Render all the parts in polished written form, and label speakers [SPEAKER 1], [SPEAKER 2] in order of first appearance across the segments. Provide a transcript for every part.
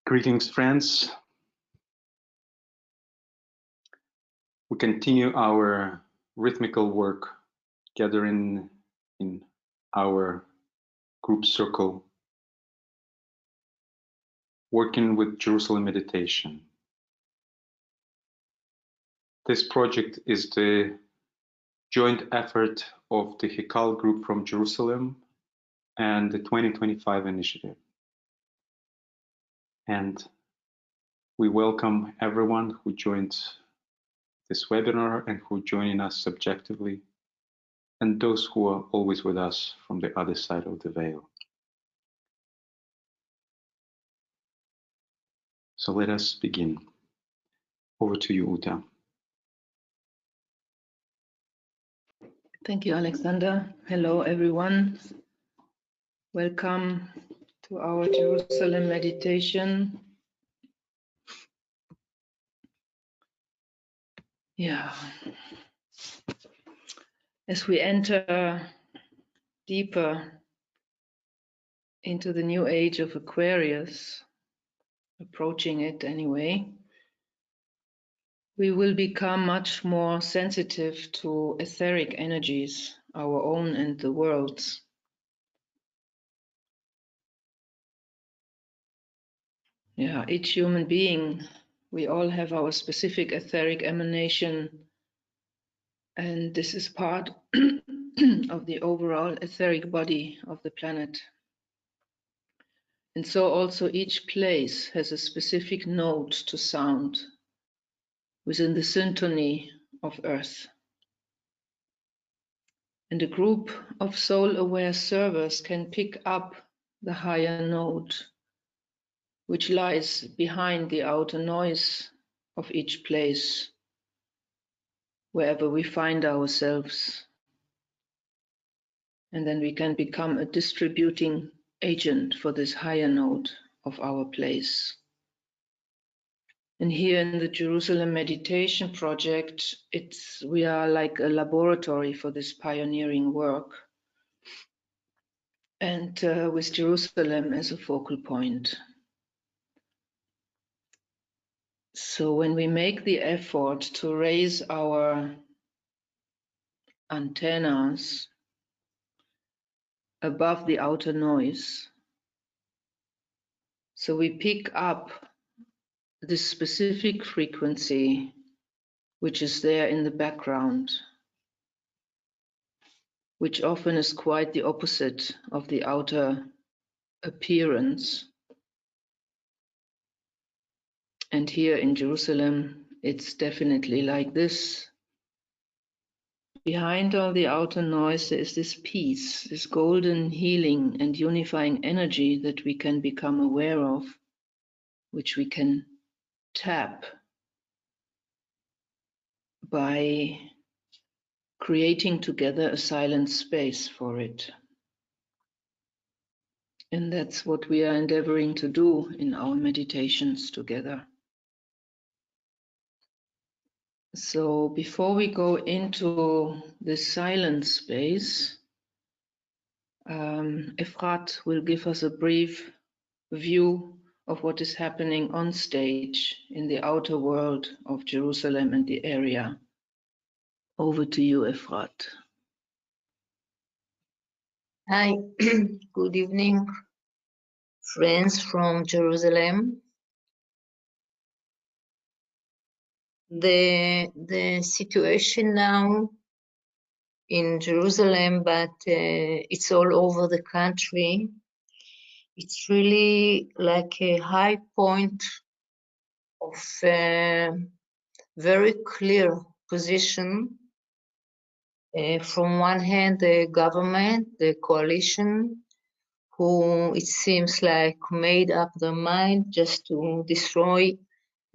[SPEAKER 1] Greetings, friends. We continue our rhythmical work, gathering in our group circle, working with Jerusalem meditation. This project is the joint effort of the Hikal group from Jerusalem and the 2025 initiative. And we welcome everyone who joined this webinar and who joining us subjectively, and those who are always with us from the other side of the veil. So let us begin. Over to you, Uta.
[SPEAKER 2] Thank you, Alexander. Hello, everyone. Welcome to our Jerusalem meditation. Yeah. As we enter deeper into the new age of Aquarius, approaching it anyway, we will become much more sensitive to etheric energies, our own and the world's. Yeah, each human being, we all have our specific etheric emanation, and this is part of the overall etheric body of the planet. And so also each place has a specific note to sound within the symphony of Earth. And a group of soul-aware servers can pick up the higher note, which lies behind the outer noise of each place, wherever we find ourselves. And then we can become a distributing agent for this higher note of our place. And here in the Jerusalem Meditation Project, we are like a laboratory for this pioneering work, and with Jerusalem as a focal point. So when we make the effort to raise our antennas above the outer noise, so we pick up this specific frequency which is there in the background, which often is quite the opposite of the outer appearance. And here in Jerusalem, it's definitely like this. Behind all the outer noise, there is this peace, this golden healing and unifying energy that we can become aware of, which we can tap by creating together a silent space for it. And that's what we are endeavoring to do in our meditations together. So before we go into this silent space, Efrat will give us a brief view of what is happening on stage in the outer world of Jerusalem and the area. Over to you, Efrat.
[SPEAKER 3] Hi, good evening, friends from Jerusalem. The situation now in Jerusalem, but it's all over the country. It's really like a high point of very clear position. From one hand, the government, the coalition, who it seems like made up their mind just to destroy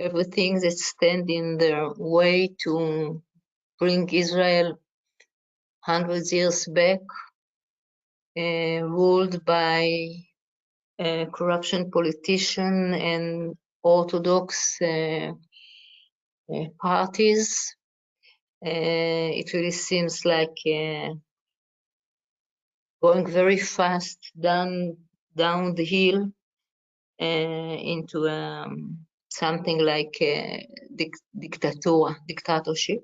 [SPEAKER 3] everything that stands in their way to bring Israel hundreds years back, ruled by corruption politicians and Orthodox parties. It really seems like going very fast down the hill, into something like a dictatorship.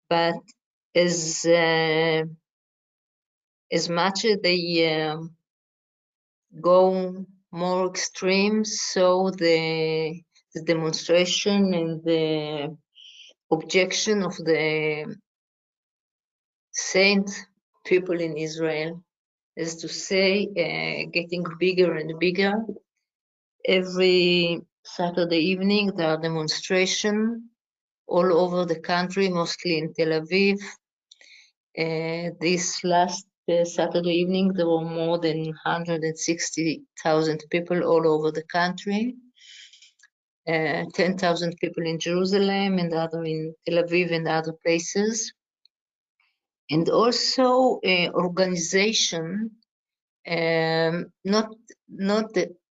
[SPEAKER 3] But as much as they go more extreme, so the demonstration and the objection of the saint people in Israel, as to say, getting bigger and bigger. Every Saturday evening there are demonstrations all over the country, mostly in Tel Aviv. This last Saturday evening there were more than 160,000 people all over the country. 10,000 people in Jerusalem and other in Tel Aviv and other places. And also organization, not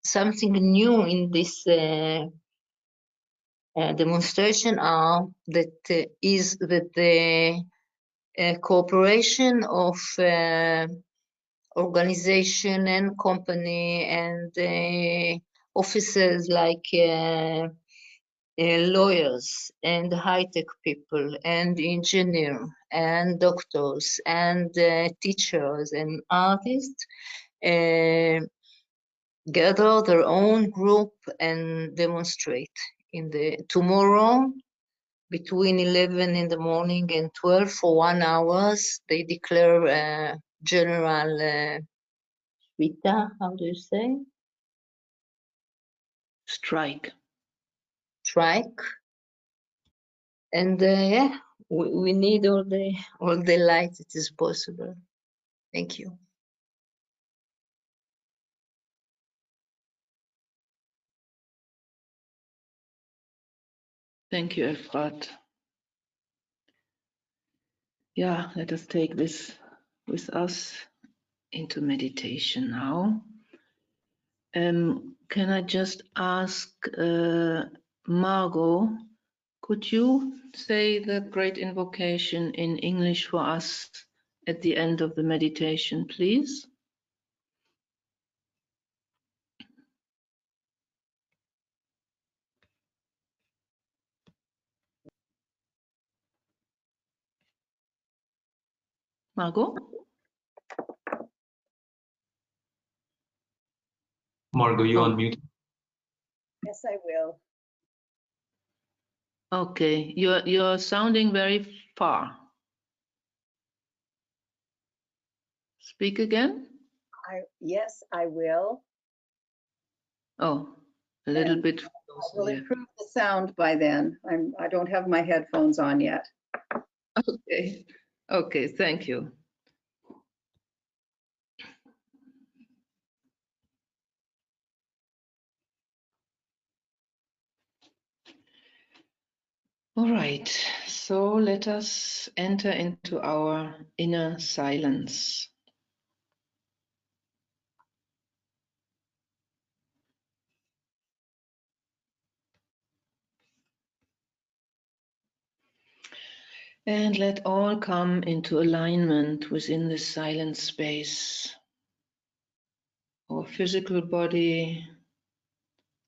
[SPEAKER 3] something new in this demonstration are that is that the cooperation of organization and company and offices like lawyers and high-tech people and engineers and doctors and teachers and artists gather their own group and demonstrate. In the tomorrow, between 11 in the morning and 12 for 1 hour, they declare a general shvita, how do you say?
[SPEAKER 2] Strike.
[SPEAKER 3] Strike. And yeah, we need all the light that is possible. Thank you.
[SPEAKER 2] Thank you, Efrat. Yeah, let us take this with us into meditation now. Can I just ask Margot, could you say the great invocation in English for us at the end of the meditation, please? Margot?
[SPEAKER 1] Margot, you on mute?
[SPEAKER 4] Yes, I will.
[SPEAKER 2] Okay, you're sounding very far. Speak again.
[SPEAKER 4] Yes, I will.
[SPEAKER 2] Oh, a little
[SPEAKER 4] And
[SPEAKER 2] bit
[SPEAKER 4] I
[SPEAKER 2] closer,
[SPEAKER 4] will
[SPEAKER 2] yeah.
[SPEAKER 4] improve the sound by then. I don't have my headphones on yet.
[SPEAKER 2] Okay, okay, thank you. All right, so let us enter into our inner silence. And let all come into alignment within this silent space. Our physical body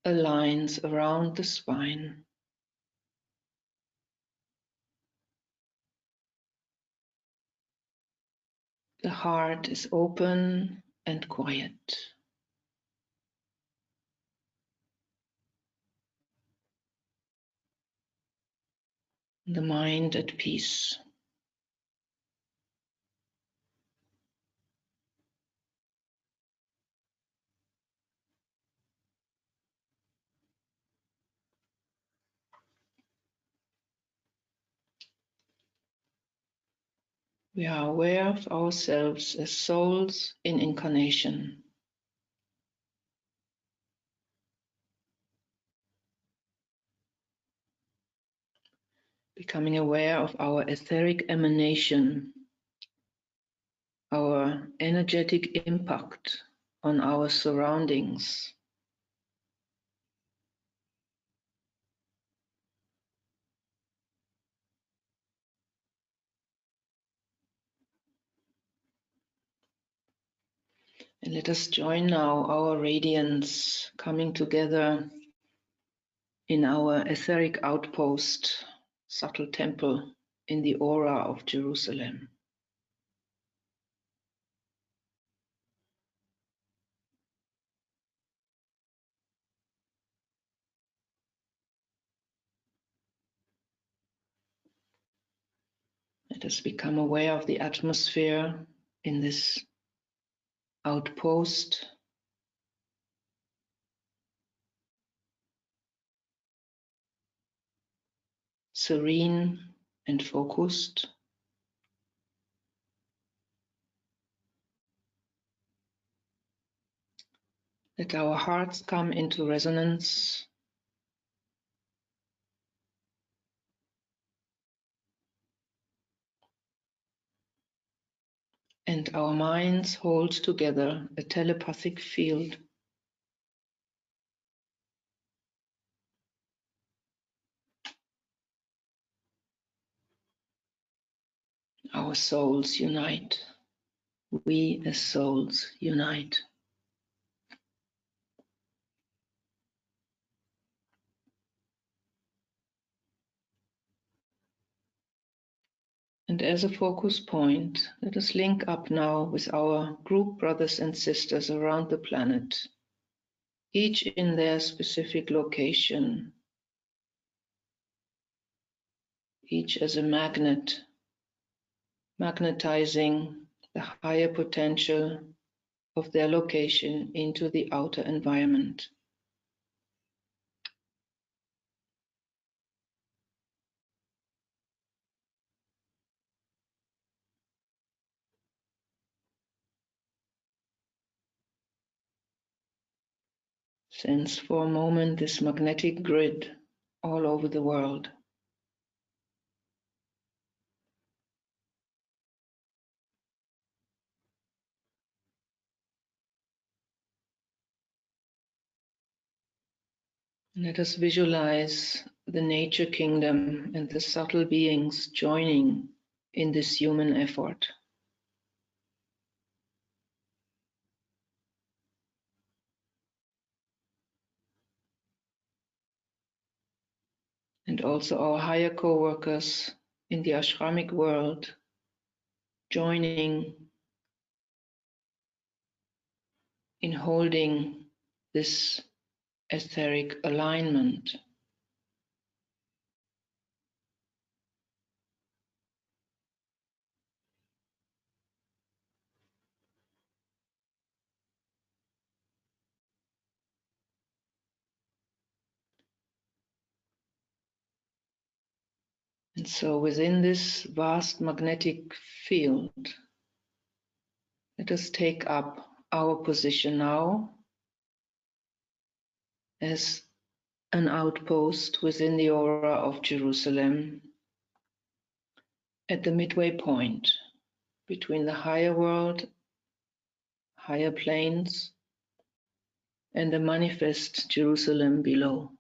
[SPEAKER 2] aligns around the spine. The heart is open and quiet. The mind at peace. We are aware of ourselves as souls in incarnation. Becoming aware of our etheric emanation, our energetic impact on our surroundings. And let us join now our radiance coming together in our etheric outpost, subtle temple in the aura of Jerusalem. Let us become aware of the atmosphere in this outpost. Serene and focused. Let our hearts come into resonance. And our minds hold together a telepathic field. Our souls unite. We as souls unite. And as a focus point, let us link up now with our group brothers and sisters around the planet, each in their specific location, each as a magnet, magnetizing the higher potential of their location into the outer environment. Sense for a moment this magnetic grid all over the world. Let us visualize the nature kingdom and the subtle beings joining in this human effort. And also our higher coworkers in the ashramic world joining in holding this etheric alignment. And so within this vast magnetic field, let us take up our position now as an outpost within the aura of Jerusalem at the midway point between the higher world, higher planes, and the manifest Jerusalem below.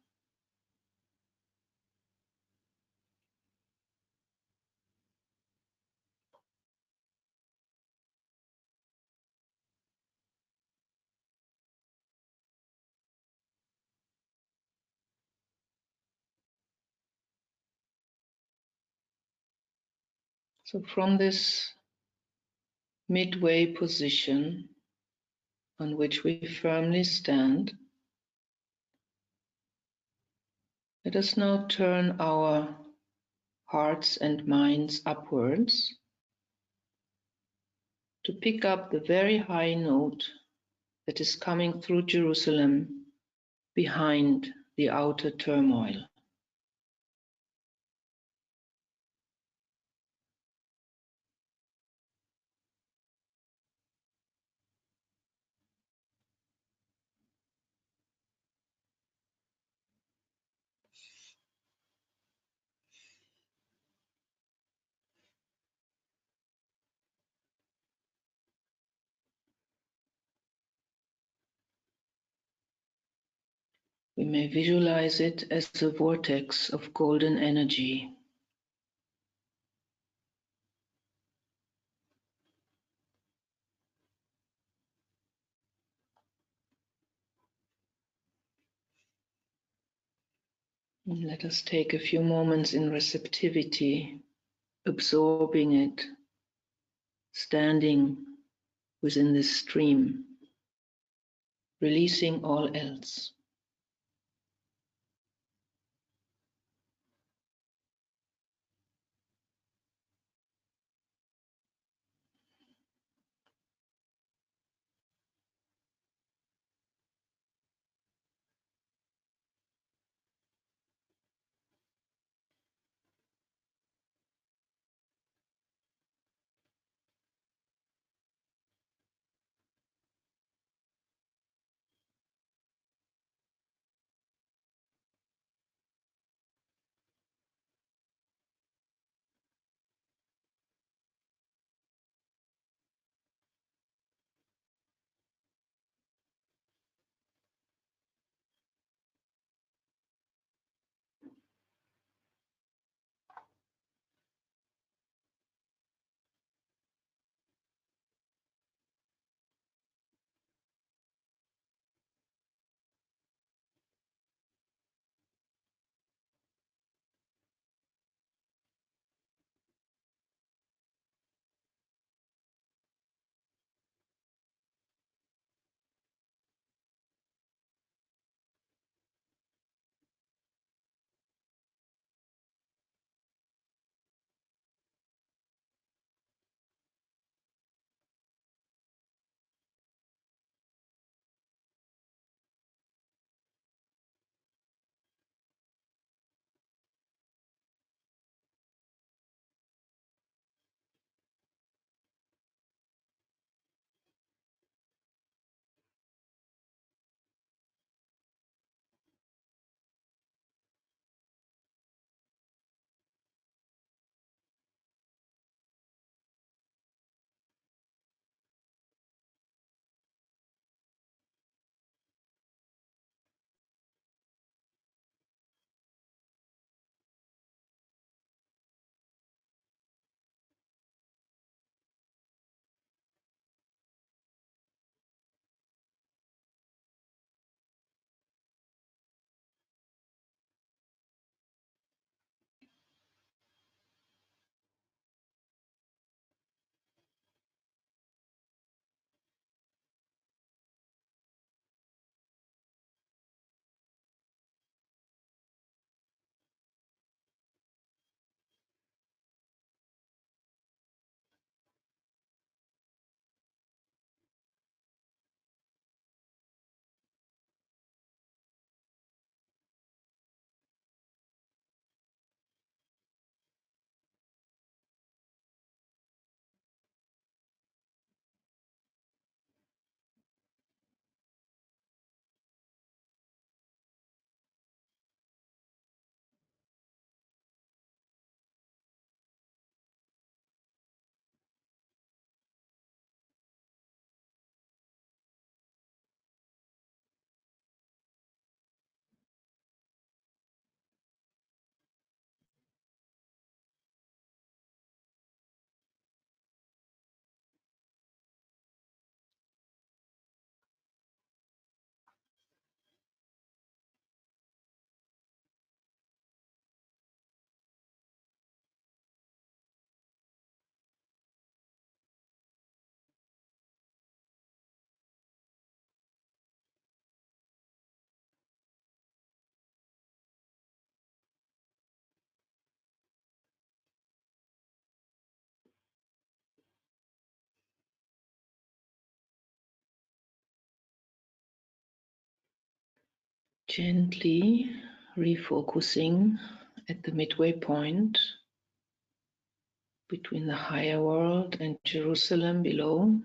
[SPEAKER 2] So from this midway position on which we firmly stand, let us now turn our hearts and minds upwards to pick up the very high note that is coming through Jerusalem behind the outer turmoil. We may visualize it as a vortex of golden energy. Let us take a few moments in receptivity, absorbing it, standing within this stream, releasing all else. Gently refocusing at the midway point between the higher world and Jerusalem below,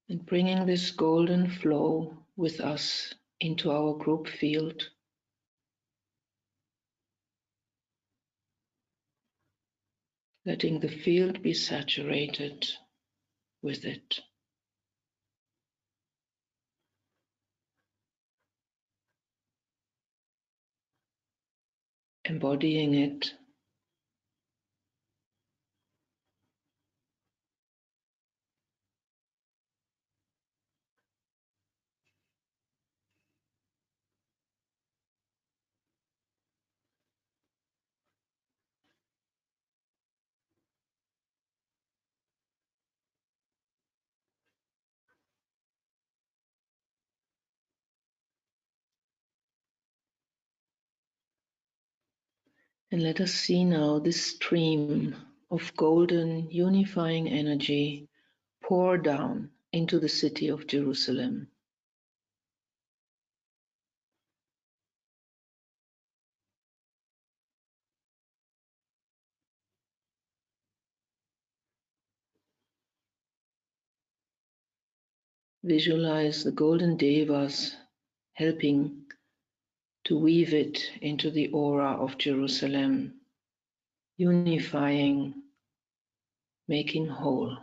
[SPEAKER 2] and bringing this golden flow with us into our group field. Letting the field be saturated with it. Embodying it. And let us see now this stream of golden unifying energy pour down into the city of Jerusalem. Visualize the golden devas helping to weave it into the aura of Jerusalem, unifying, making whole.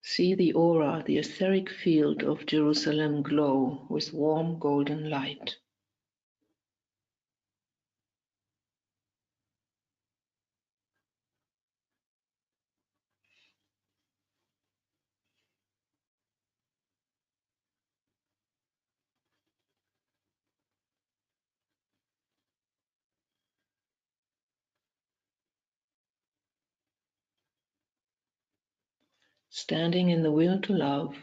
[SPEAKER 2] See the aura, the etheric field of Jerusalem glow with warm golden light. Standing in the will to love,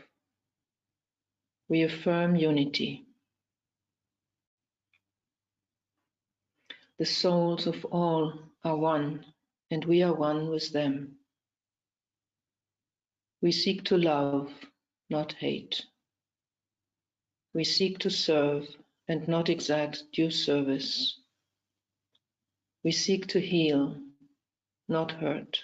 [SPEAKER 2] we affirm unity. The souls of all are one, and we are one with them. We seek to love, not hate. We seek to serve and not exact due service. We seek to heal, not hurt.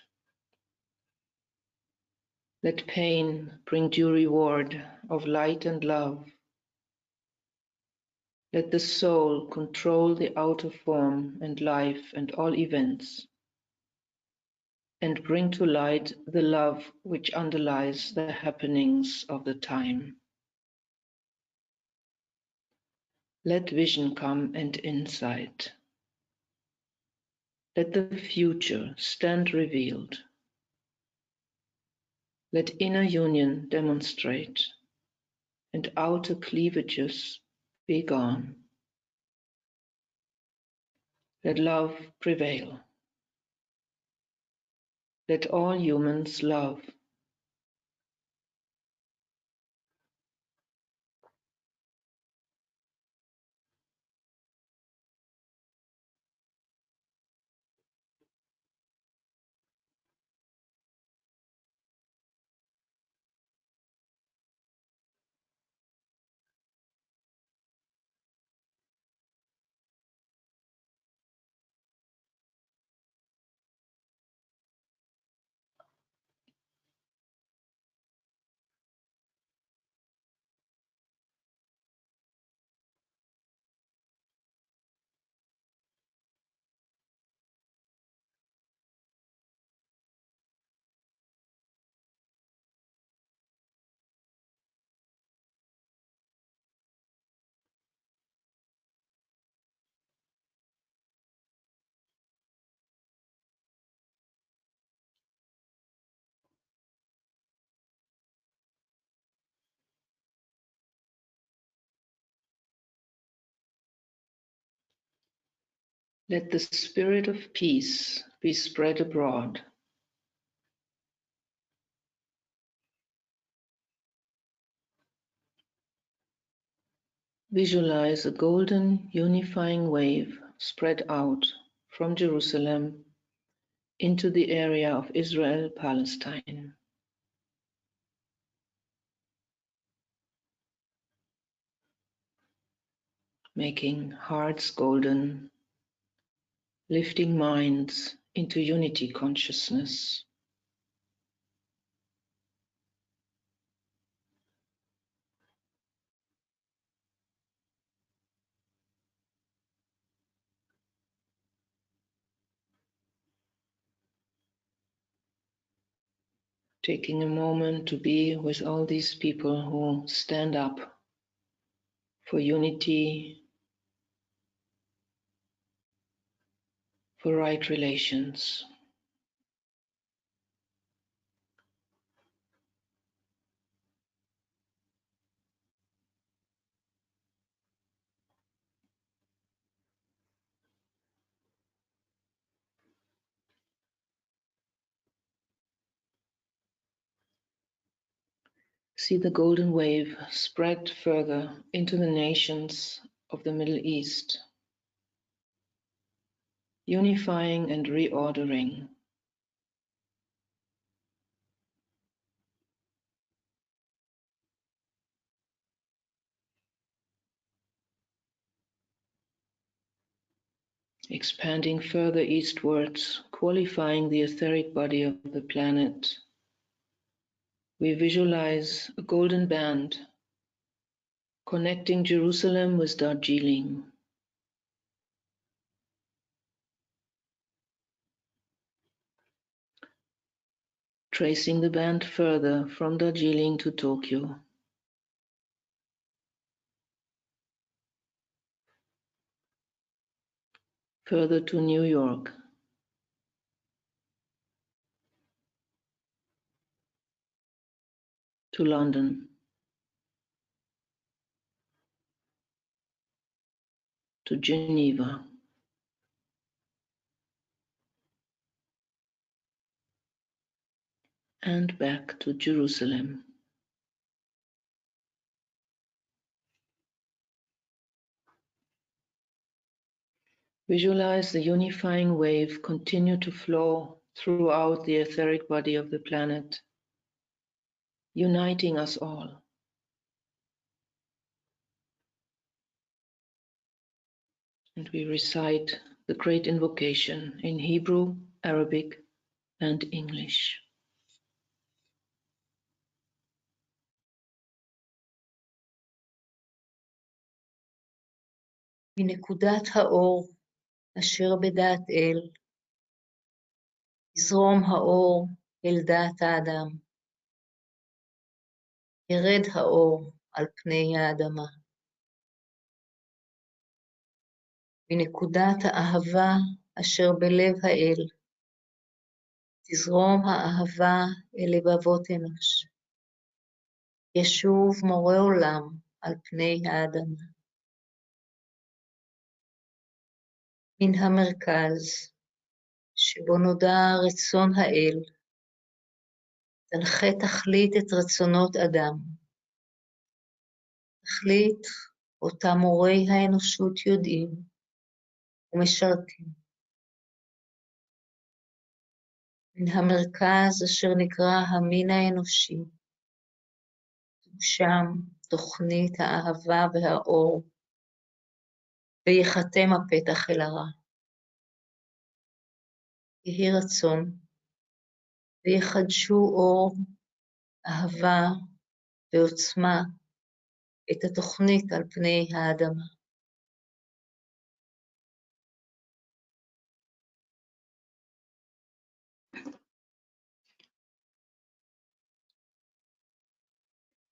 [SPEAKER 2] Let pain bring due reward of light and love. Let the soul control the outer form and life and all events, and bring to light the love which underlies the happenings of the time. Let vision come and insight. Let the future stand revealed. Let inner union demonstrate, and outer cleavages be gone. Let love prevail. Let all humans love. Let the spirit of peace be spread abroad. Visualize a golden unifying wave spread out from Jerusalem into the area of Israel-Palestine, making hearts golden, lifting minds into unity consciousness. Taking a moment to be with all these people who stand up for unity, for right relations. See the golden wave spread further into the nations of the Middle East, unifying and reordering. Expanding further eastwards, qualifying the etheric body of the planet, we visualize a golden band connecting Jerusalem with Darjeeling. Tracing the band further from Darjeeling to Tokyo. Further to New York. To London. To Geneva. And back to Jerusalem. Visualize the unifying wave continue to flow throughout the etheric body of the planet, uniting us all. And we recite the great invocation in Hebrew, Arabic, and English.
[SPEAKER 3] מנקודת האור אשר בדעת אל, יזרום האור אל דעת האדם. ירד האור על פני האדמה. מנקודת האהבה אשר בלב האל, תזרום האהבה אל לבבות אנוש. ישוב מורה עולם על פני האדמה. מן המרכז, שבו נודע רצון האל, תנחה תכלית את רצונות אדם. תכלית אותה מורי האנושות יודעים ומשרתים. מן המרכז אשר נקרא המין האנושי, תוגשם תוכנית האהבה והאור, ויחתם הפתח אל הרע. יהי רצון, ויחדשו אור, אהבה ועוצמה את התוכנית על פני האדמה.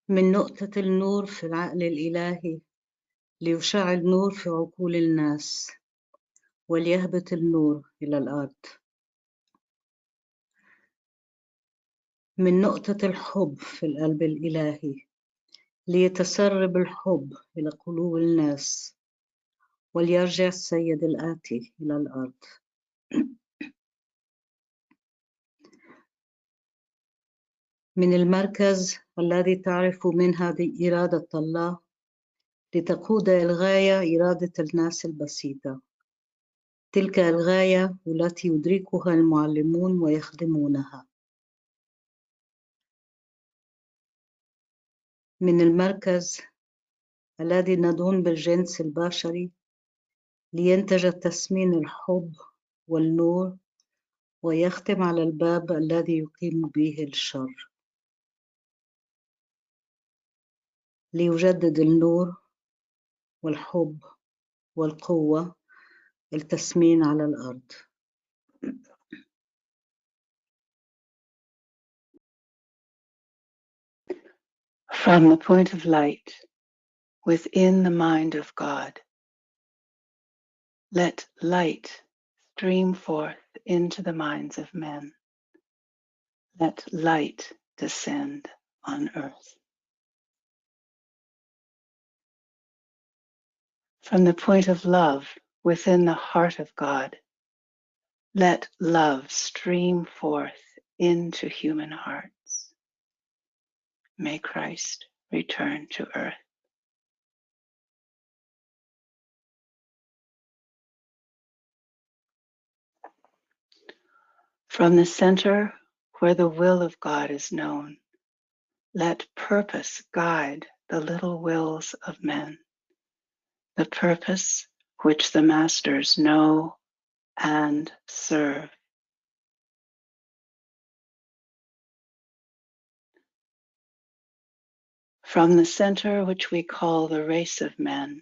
[SPEAKER 5] من نقطة النور في العقل الإلهي ليشعل نور في عقول الناس وليهبط النور إلى الأرض. من نقطة الحب في القلب الإلهي ليتسرب الحب إلى قلوب الناس وليرجع السيد الآتي إلى الأرض. من المركز الذي تعرف منها إرادة الله لتقود الغاية إرادة الناس البسيطة، تلك الغاية التي يدركها المعلمون ويخدمونها. من المركز الذي ندعون بالجنس البشري لينتج تسمين الحب والنور ويختم على الباب الذي يقيم به الشر، ليجدد النور والحب والقوة التسمين على الأرض.
[SPEAKER 6] From the point of light within the mind of God, let light stream forth into the minds of men. Let light descend on earth. From the point of love within the heart of God, let love stream forth into human hearts. may Christ return to earth. From the center where the will of God is known, let purpose guide the little wills of men, the purpose which the masters know and serve. From the center which we call the race of men,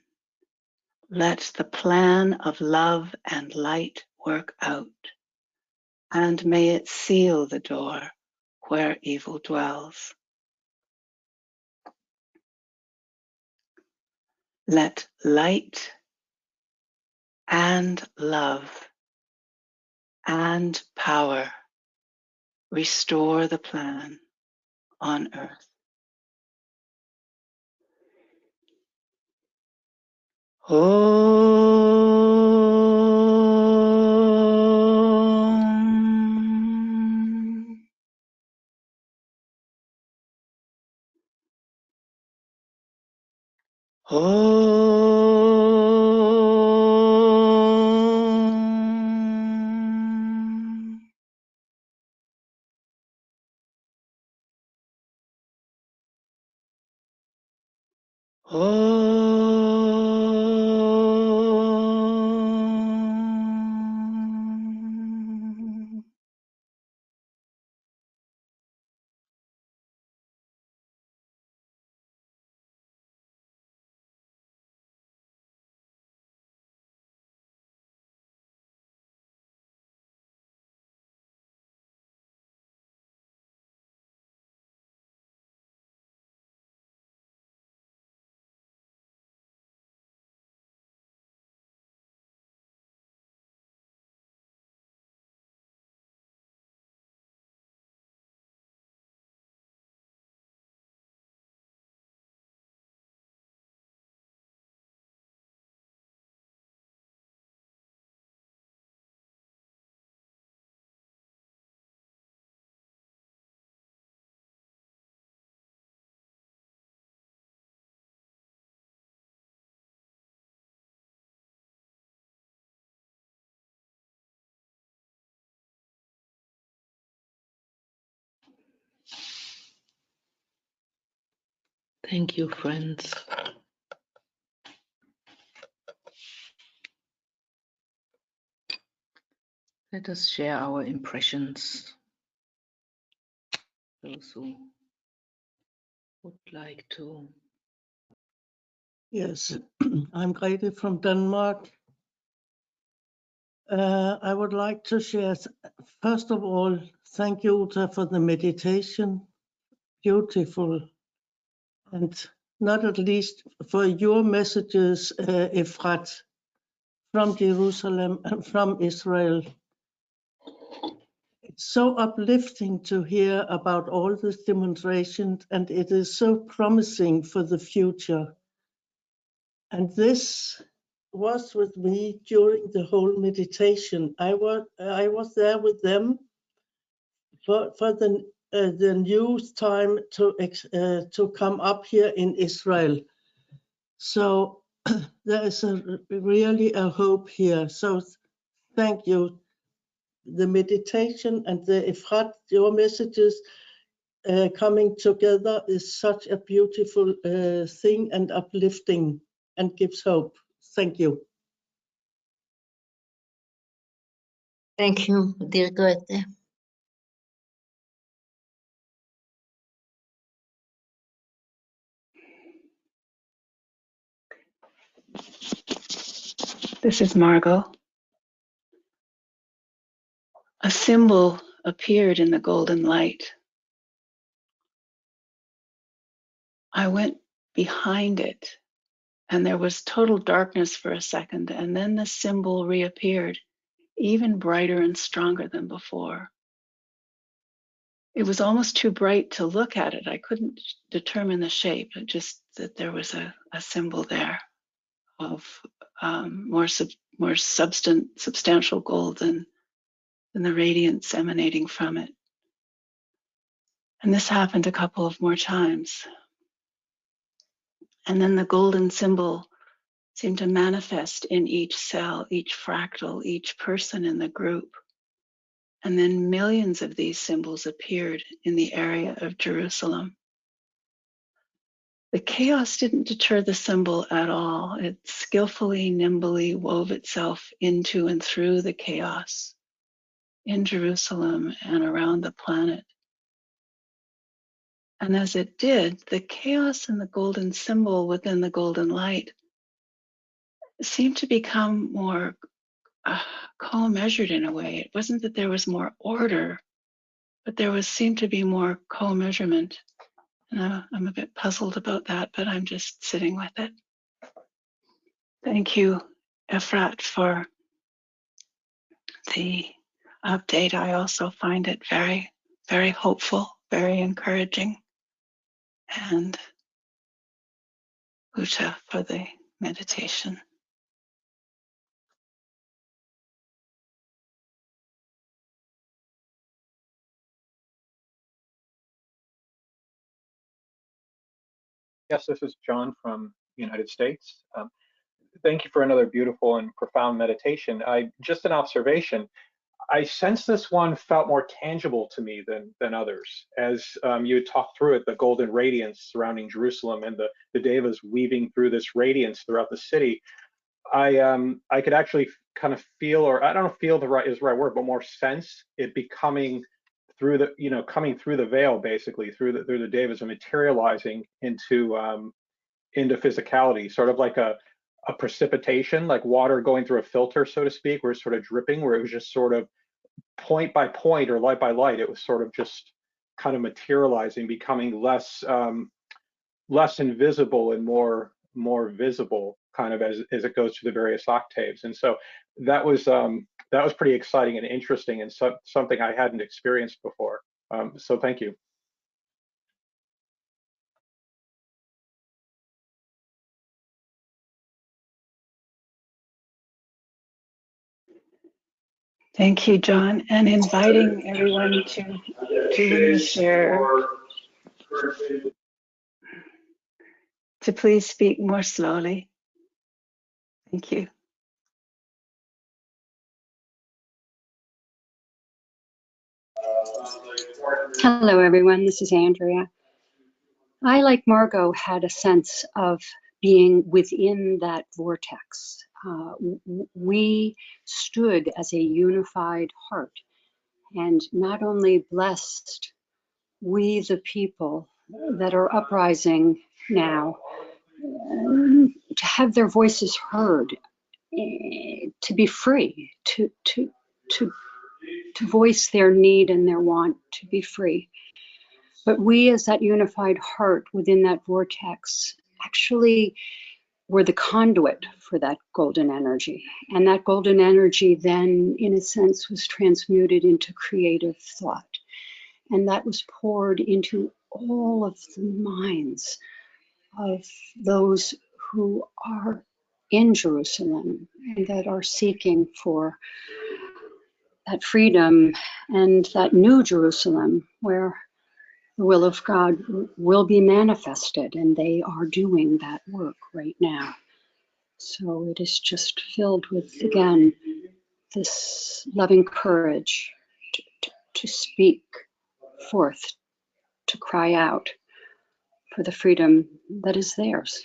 [SPEAKER 6] let the plan of love and light work out, and may it seal the door where evil dwells. Let light and love and power restore the plan on earth. Om. Om. Om.
[SPEAKER 2] Thank you, friends. Let us share our impressions. Those who would like to.
[SPEAKER 7] Yes, I'm Grete from Denmark. I would like to share, first of all, thank you, Uta, for the meditation. Beautiful. And not at least for your messages, Efrat, from Jerusalem and from Israel. It's so uplifting to hear about all these demonstrations, and it is so promising for the future. And this was with me during the whole meditation. I was there with them for the new time to come up here in Israel. So there is really a hope here. So thank you. The meditation and the Efrat, your messages coming together is such a beautiful thing and uplifting and gives hope. Thank you.
[SPEAKER 3] Thank you, dear Grete.
[SPEAKER 6] This is Margot. A symbol appeared in the golden light. I went behind it, and there was total darkness for a second, and then the symbol reappeared, even brighter and stronger than before. It was almost too bright to look at it. I couldn't determine the shape, just that there was a symbol there of more substantial gold than the radiance emanating from it. And this happened a couple of more times. And then the golden symbol seemed to manifest in each cell, each fractal, each person in the group. And then millions of these symbols appeared in the area of Jerusalem. The chaos didn't deter the symbol at all. It skillfully, nimbly wove itself into and through the chaos in Jerusalem and around the planet. And as it did, the chaos and the golden symbol within the golden light seemed to become more co-measured in a way. It wasn't that there was more order, but there seemed to be more co-measurement. And I'm a bit puzzled about that, but I'm just sitting with it. Thank you, Efrat, for the update. I also find it very, very hopeful, very encouraging. And Uta for the meditation.
[SPEAKER 8] Yes, this is John from the United States. Thank you for another beautiful and profound meditation. Just an observation. I sense this one felt more tangible to me than others. As you had talked through it, the golden radiance surrounding Jerusalem and the devas weaving through this radiance throughout the city, I could actually kind of feel, or I don't know, feel is the right word, but more sense it becoming through the, coming through the veil, basically through the devas and materializing into physicality, sort of like a precipitation, like water going through a filter, so to speak, where it's sort of dripping, where it was just sort of point by point or light by light, it was sort of just kind of materializing, becoming less invisible and more visible, kind of as it goes through the various octaves. And so that was pretty exciting and interesting, and something I hadn't experienced before. So thank you.
[SPEAKER 6] Thank you, John, and inviting everyone to share, to please speak more slowly. Thank you.
[SPEAKER 9] Hello, everyone. This is Andrea. I, like Margot, had a sense of being within that vortex. We stood as a unified heart, and not only blessed we, the people that are uprising now, to have their voices heard, to be free, to voice their need and their want to be free. But we, as that unified heart within that vortex, actually were the conduit for that golden energy. And that golden energy then, in a sense, was transmuted into creative thought. And that was poured into all of the minds of those who are in Jerusalem and that are seeking for that freedom and that new Jerusalem where the will of God will be manifested, and they are doing that work right now. So it is just filled with, again, this loving courage to speak forth, to cry out for the freedom that is theirs.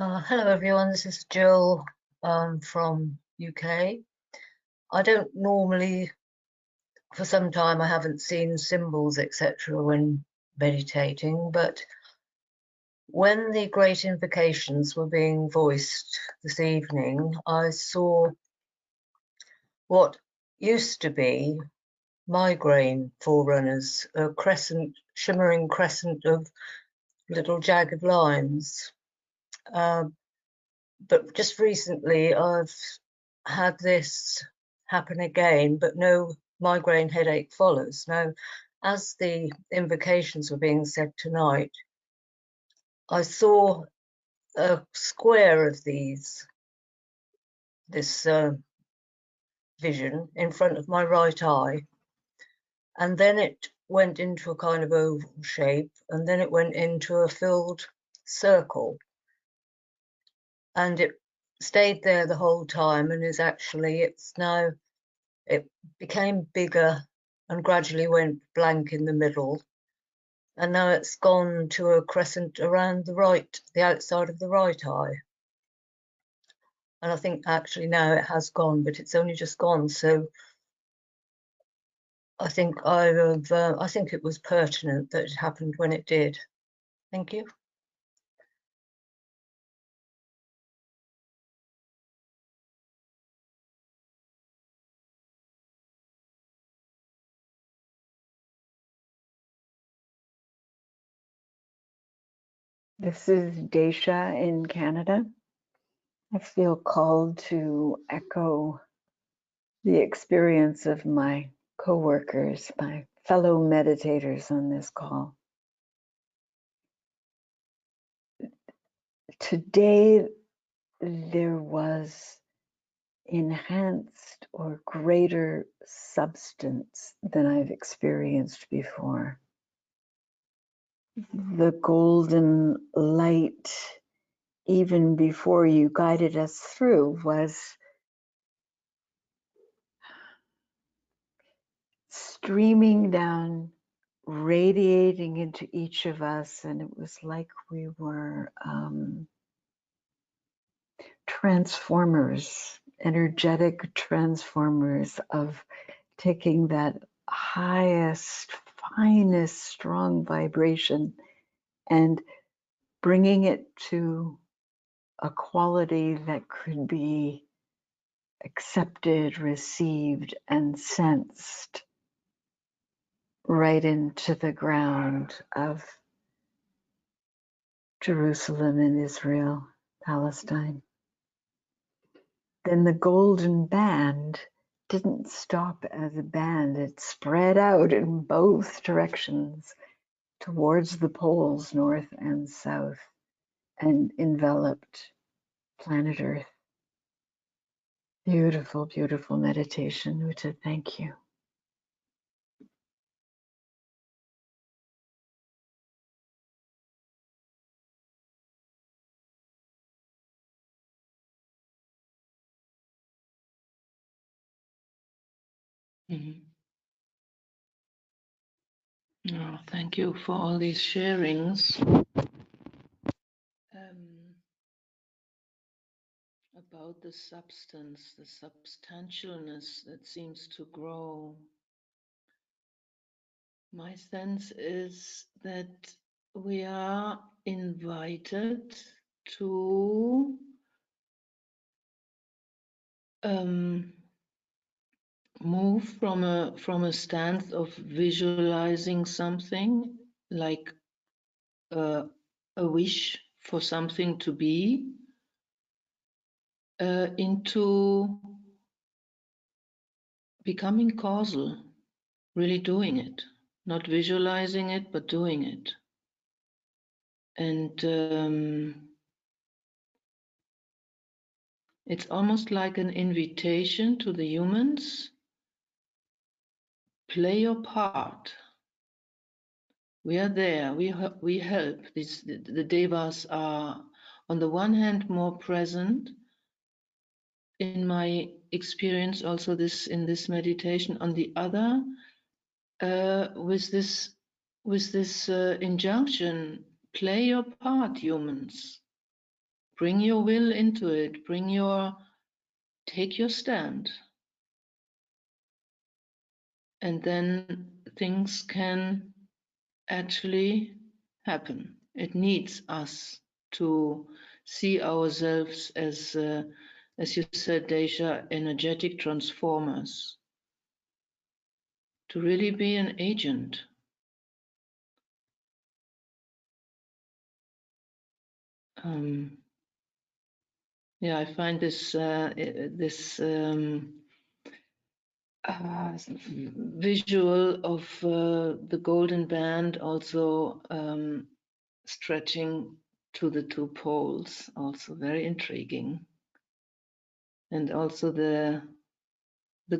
[SPEAKER 3] Hello everyone, this is Jill from UK. I don't normally, for some time I haven't seen symbols etc. when meditating, but when the great invocations were being voiced this evening, I saw what used to be migraine forerunners, a crescent, shimmering crescent of little jagged lines. But just recently I've had this happen again, but no migraine headache follows. Now, as the invocations were being said tonight, I saw a square of this vision in front of my right eye, and then it went into a kind of oval shape, and then it went into a filled circle, and it stayed there the whole time, and is actually, it became bigger and gradually went blank in the middle, and now it's gone to a crescent around the outside of the right eye. And I think actually now it has gone, but it's only just gone. So I think I think it was pertinent that it happened when it did. Thank you.
[SPEAKER 10] This is Daisha in Canada. I feel called to echo the experience of my coworkers, my fellow meditators on this call. Today, there was enhanced or greater substance than I've experienced before. The golden light, even before you guided us through, was streaming down, radiating into each of us, and it was like we were transformers, energetic transformers of taking that highest, finest, strong vibration and bringing it to a quality that could be accepted, received, and sensed right into the ground of Jerusalem and Israel, Palestine. Then the golden band didn't stop as a band. It spread out in both directions towards the poles, north and south, and enveloped planet Earth. Beautiful, beautiful meditation, Uta. Thank you.
[SPEAKER 2] Oh, thank you for all these sharings about the substance, the substantialness that seems to grow. My sense is that we are invited to move from a stance of visualizing something like a wish for something to be into becoming causal, really doing it, not visualizing it, but doing it. And it's almost like an invitation to the humans. Play your part. We are there. We help. The devas are, on the one hand, more present. In my experience, also in this meditation. On the other, with this injunction, play your part, humans. Bring your will into it. Take your stand. And then things can actually happen. It needs us to see ourselves as you said, Deja, energetic transformers, to really be an agent. Yeah, I find this visual of the golden band also stretching to the two poles, also very intriguing. And also the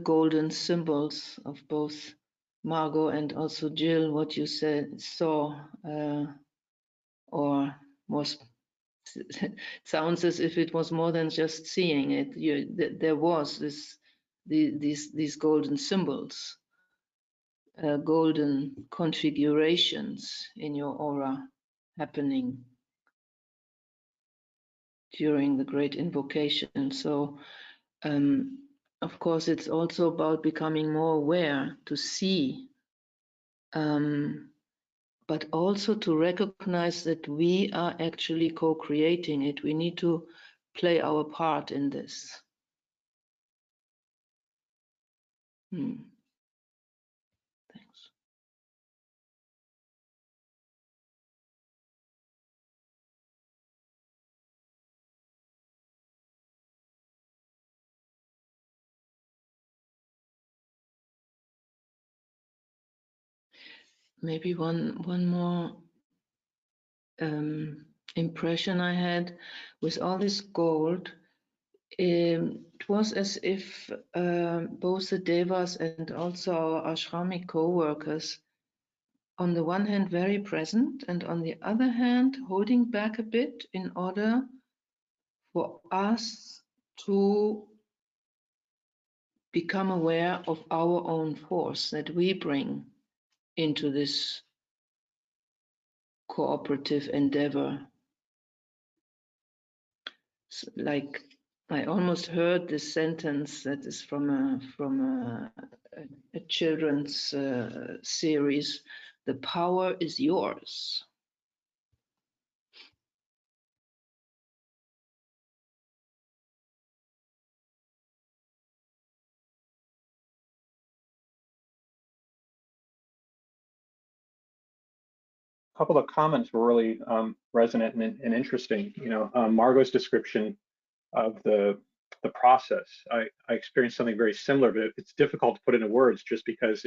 [SPEAKER 2] golden symbols of both Margot and also Jill, what you saw, or was it sounds as if it was more than just seeing it. There was these golden symbols, golden configurations in your aura happening during the great invocation. So of course it's also about becoming more aware to see, but also to recognize that we are actually co-creating it. We need to play our part in this. Thanks. Maybe one more impression I had with all this gold. It was as if both the devas and also our ashramic co-workers, on the one hand very present, and on the other hand holding back a bit in order for us to become aware of our own force that we bring into this cooperative endeavor. Like I almost heard this sentence that is from a children's series. The power is yours.
[SPEAKER 8] A couple of comments were really resonant and interesting. You know, Margot's description of the process. I experienced something very similar, but it's difficult to put into words just because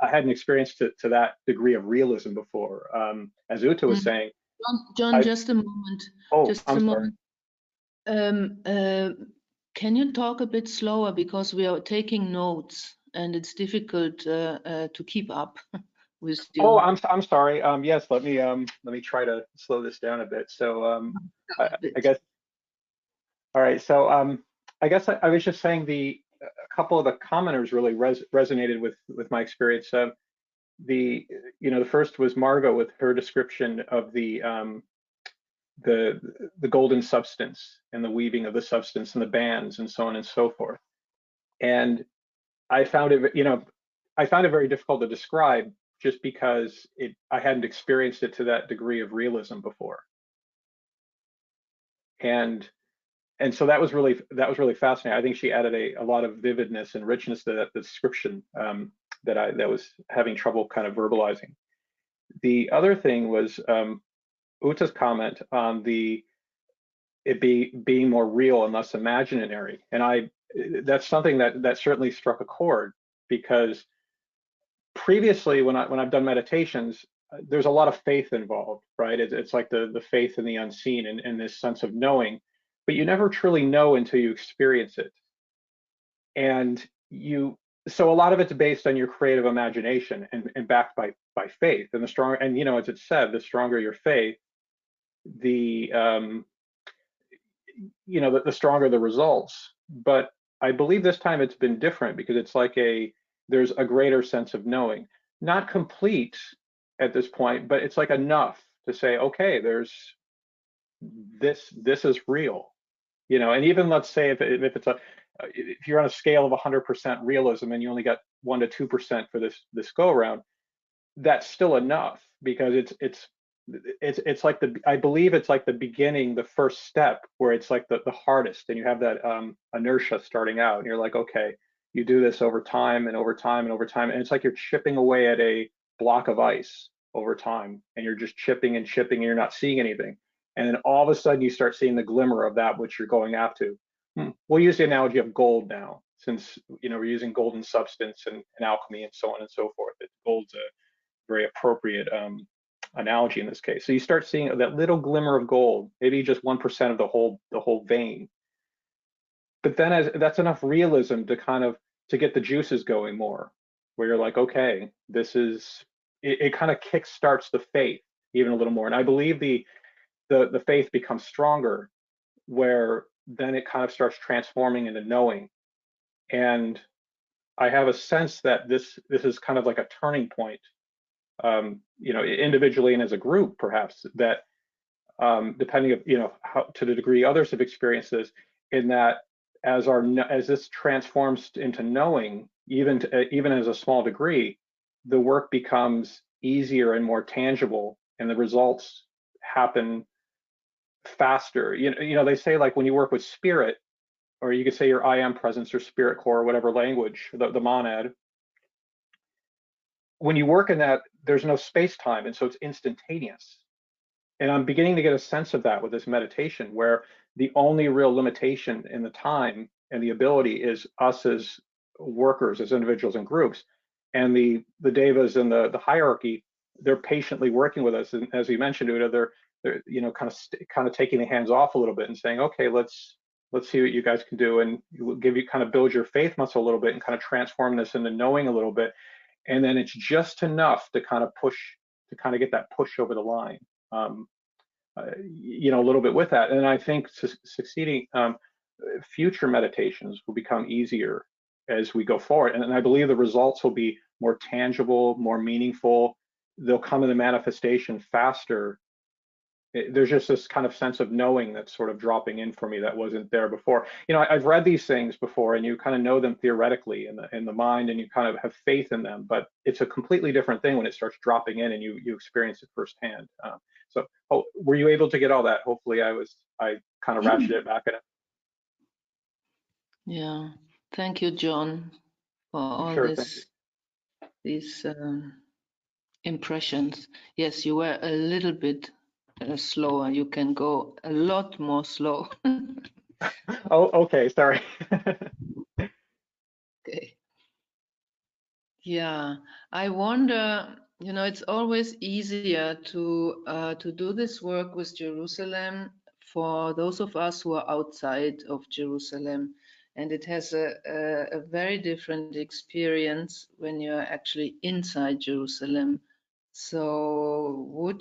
[SPEAKER 8] I hadn't experienced to that degree of realism before. As Uta was saying,
[SPEAKER 2] John, just a moment.
[SPEAKER 8] Oh,
[SPEAKER 2] just
[SPEAKER 8] I'm
[SPEAKER 2] a
[SPEAKER 8] sorry.
[SPEAKER 2] moment. Can you talk a bit slower, because we are taking notes and it's difficult to keep up with you.
[SPEAKER 8] Oh, I'm sorry. Yes, let me try to slow this down a bit. So I guess. All right. So I guess I was just saying a couple of the commenters really resonated with my experience. The first was Margot with her description of the golden substance and the weaving of the substance and the bands and so on and so forth. And I found it very difficult to describe, just because I hadn't experienced it to that degree of realism before. And so that was really fascinating. I think she added a lot of vividness and richness to that description that was having trouble kind of verbalizing. The other thing was Uta's comment on it being more real and less imaginary, and that's something that certainly struck a chord, because previously when I've done meditations, there's a lot of faith involved, right? It's like the faith in the unseen and this sense of knowing, but you never truly know until you experience it. And so a lot of it's based on your creative imagination and backed by faith. And as it said, the stronger your faith, the stronger the results. But I believe this time it's been different, because it's like there's a greater sense of knowing, not complete at this point, but it's like enough to say, okay, there's this is real, and even let's say if you're on a scale of 100% realism and you only got 1 to 2% for this go around, that's still enough, because it's like I believe it's like the beginning, the first step, where it's like the hardest, and you have that inertia starting out, and you're like, okay, you do this over time and over time and over time, and it's like you're chipping away at a block of ice over time, and you're just chipping and chipping, and you're not seeing anything. And then all of a sudden you start seeing the glimmer of that which you're going after. We'll use the analogy of gold now, since we're using golden substance and alchemy and so on and so forth. Gold's a very appropriate analogy in this case. So you start seeing that little glimmer of gold, maybe just 1% of the whole vein. But then that's enough realism to get the juices going more, where you're like, okay, this is it kind of kick starts the faith even a little more. And I believe the faith becomes stronger, where then it kind of starts transforming into knowing. And I have a sense that this is kind of like a turning point, individually and as a group, perhaps, that depending of how to the degree others have experienced this, in that as this transforms into knowing, even as a small degree, the work becomes easier and more tangible, and the results happen faster. They say, like, when you work with spirit, or you could say your I am presence or spirit core, or whatever language, the monad, when you work in that, there's no space time, and so it's instantaneous. And I'm beginning to get a sense of that with this meditation, where the only real limitation in the time and the ability is us as workers, as individuals and groups. And the devas and the hierarchy, they're patiently working with us. And as you mentioned, Uda, they're kind of taking the hands off a little bit and saying, okay, let's see what you guys can do, and kind of build your faith muscle a little bit and kind of transform this into knowing a little bit. And then it's just enough to kind of get that push over the line. A little bit with that. And I think succeeding future meditations will become easier as we go forward. And I believe the results will be more tangible, more meaningful. They'll come in the manifestation faster. There's just this kind of sense of knowing that's sort of dropping in for me that wasn't there before. I've read these things before, and you kind of know them theoretically in the mind, and you kind of have faith in them, but it's a completely different thing when it starts dropping in and you experience it firsthand. So were you able to get all that? Hopefully I kind of ratcheted it back at it.
[SPEAKER 2] Yeah, thank you, John, for all
[SPEAKER 8] Sure,
[SPEAKER 2] these impressions. Yes, you were a little bit slower. You can go a lot more slow.
[SPEAKER 8] Oh, okay, sorry.
[SPEAKER 2] Okay. Yeah, I wonder, it's always easier to do this work with Jerusalem for those of us who are outside of Jerusalem. And it has a very different experience when you're actually inside Jerusalem. So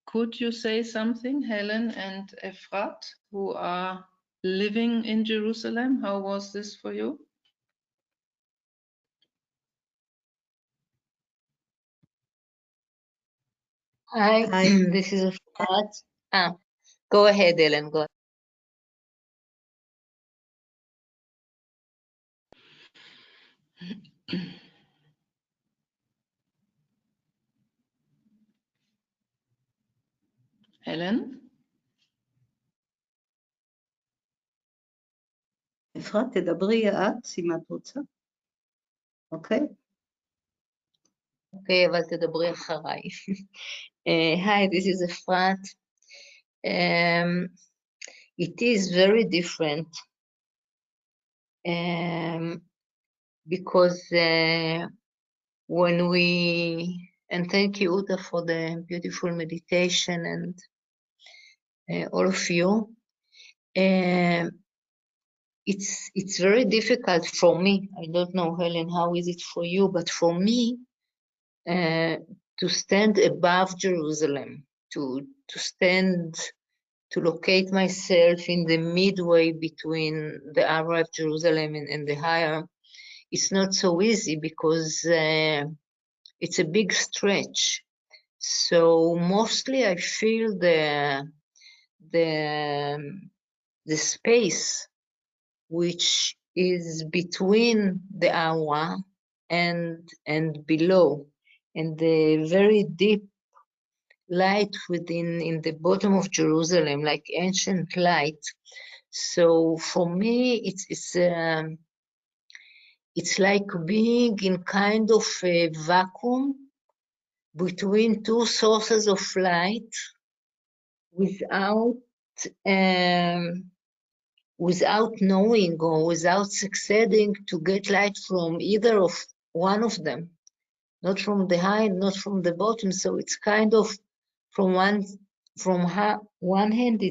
[SPEAKER 2] could you say something, Helen and Efrat, who are living in Jerusalem? How was this for you?
[SPEAKER 3] This is a fact. Go ahead, Ellen. Go ahead.
[SPEAKER 2] Helen?
[SPEAKER 5] אפרת, תדברי את, אם את רוצה. אוקיי?
[SPEAKER 3] אוקיי, אבל תדברי אחריי. Hi, this is Efrat. It is very different because when and thank you, Uta, for the beautiful meditation, and all of you. It's very difficult for me. I don't know, Helen, how is it for you? But for me, to stand above Jerusalem, to locate myself in the midway between the Arab Jerusalem and the higher, it's not so easy because it's a big stretch. So mostly I feel the space which is between the aura and below, and the very deep light in the bottom of Jerusalem, like ancient light. So for me, it's like being in kind of a vacuum between two sources of light without without knowing or without succeeding to get light from either of one of them, not from the high, not from the bottom. So it's kind of from one hand,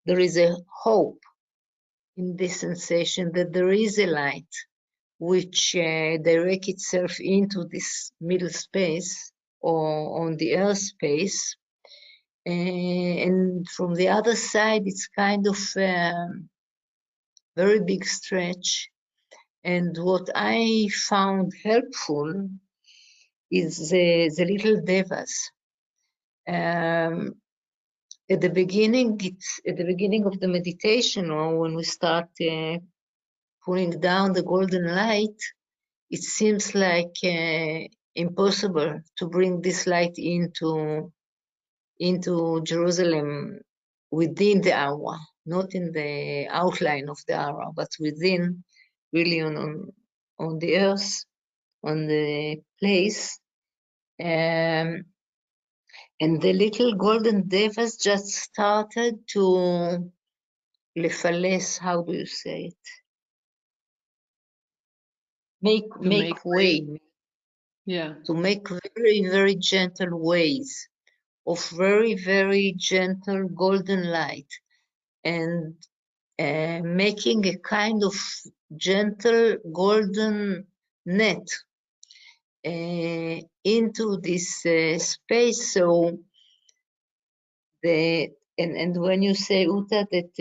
[SPEAKER 3] there is a hope in this sensation that there is a light which directs itself into this middle space or on the earth space. And from the other side, it's kind of very big stretch. And what I found helpful is the little devas. At the beginning, at the beginning of the meditation, or when we start pulling down the golden light, it seems like impossible to bring this light into Jerusalem within the hour, not in the outline of the hour, but within, really on the earth, on the place. And the little golden devas just started to lefales, how do you say it? Make way.
[SPEAKER 2] Yeah.
[SPEAKER 3] To make very, very gentle ways of very, very gentle golden light, and making a kind of gentle golden net into this space. So and when you say, Uta, that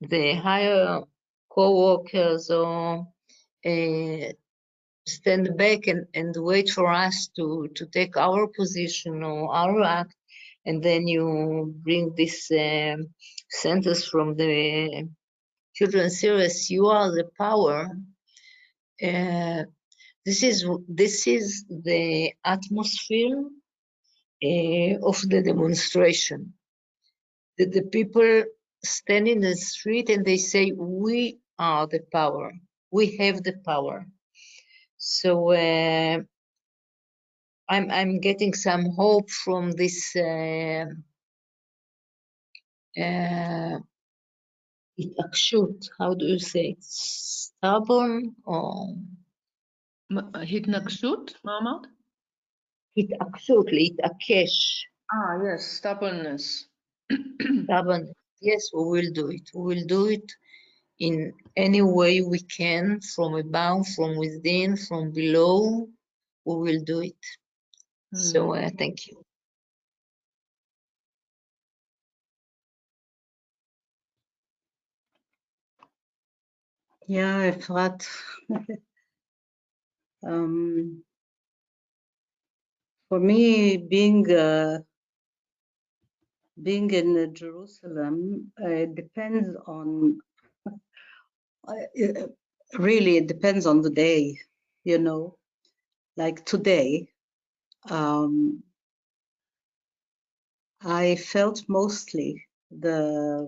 [SPEAKER 3] the higher co-workers or stand back and wait for us to take our position or our act, and then you bring this sentence from the children's series, you are the power. This is the atmosphere of the demonstration. That the people stand in the street and they say, we are the power. We have the power. So I'm getting some hope from this התעקשות, how do you say it? Stubborn or
[SPEAKER 2] התנגשות? מה אמרת?
[SPEAKER 3] התעקשות, להתעקש.
[SPEAKER 2] Yes, stubbornness.
[SPEAKER 3] Stubborn. Yes, we will do it. We will do it in any way we can, from above, from within, from below. We will do it. So thank you.
[SPEAKER 5] Yeah, Efrat. For me, being in Jerusalem, it depends on. Really, it depends on the day, you know. Like today, I felt mostly the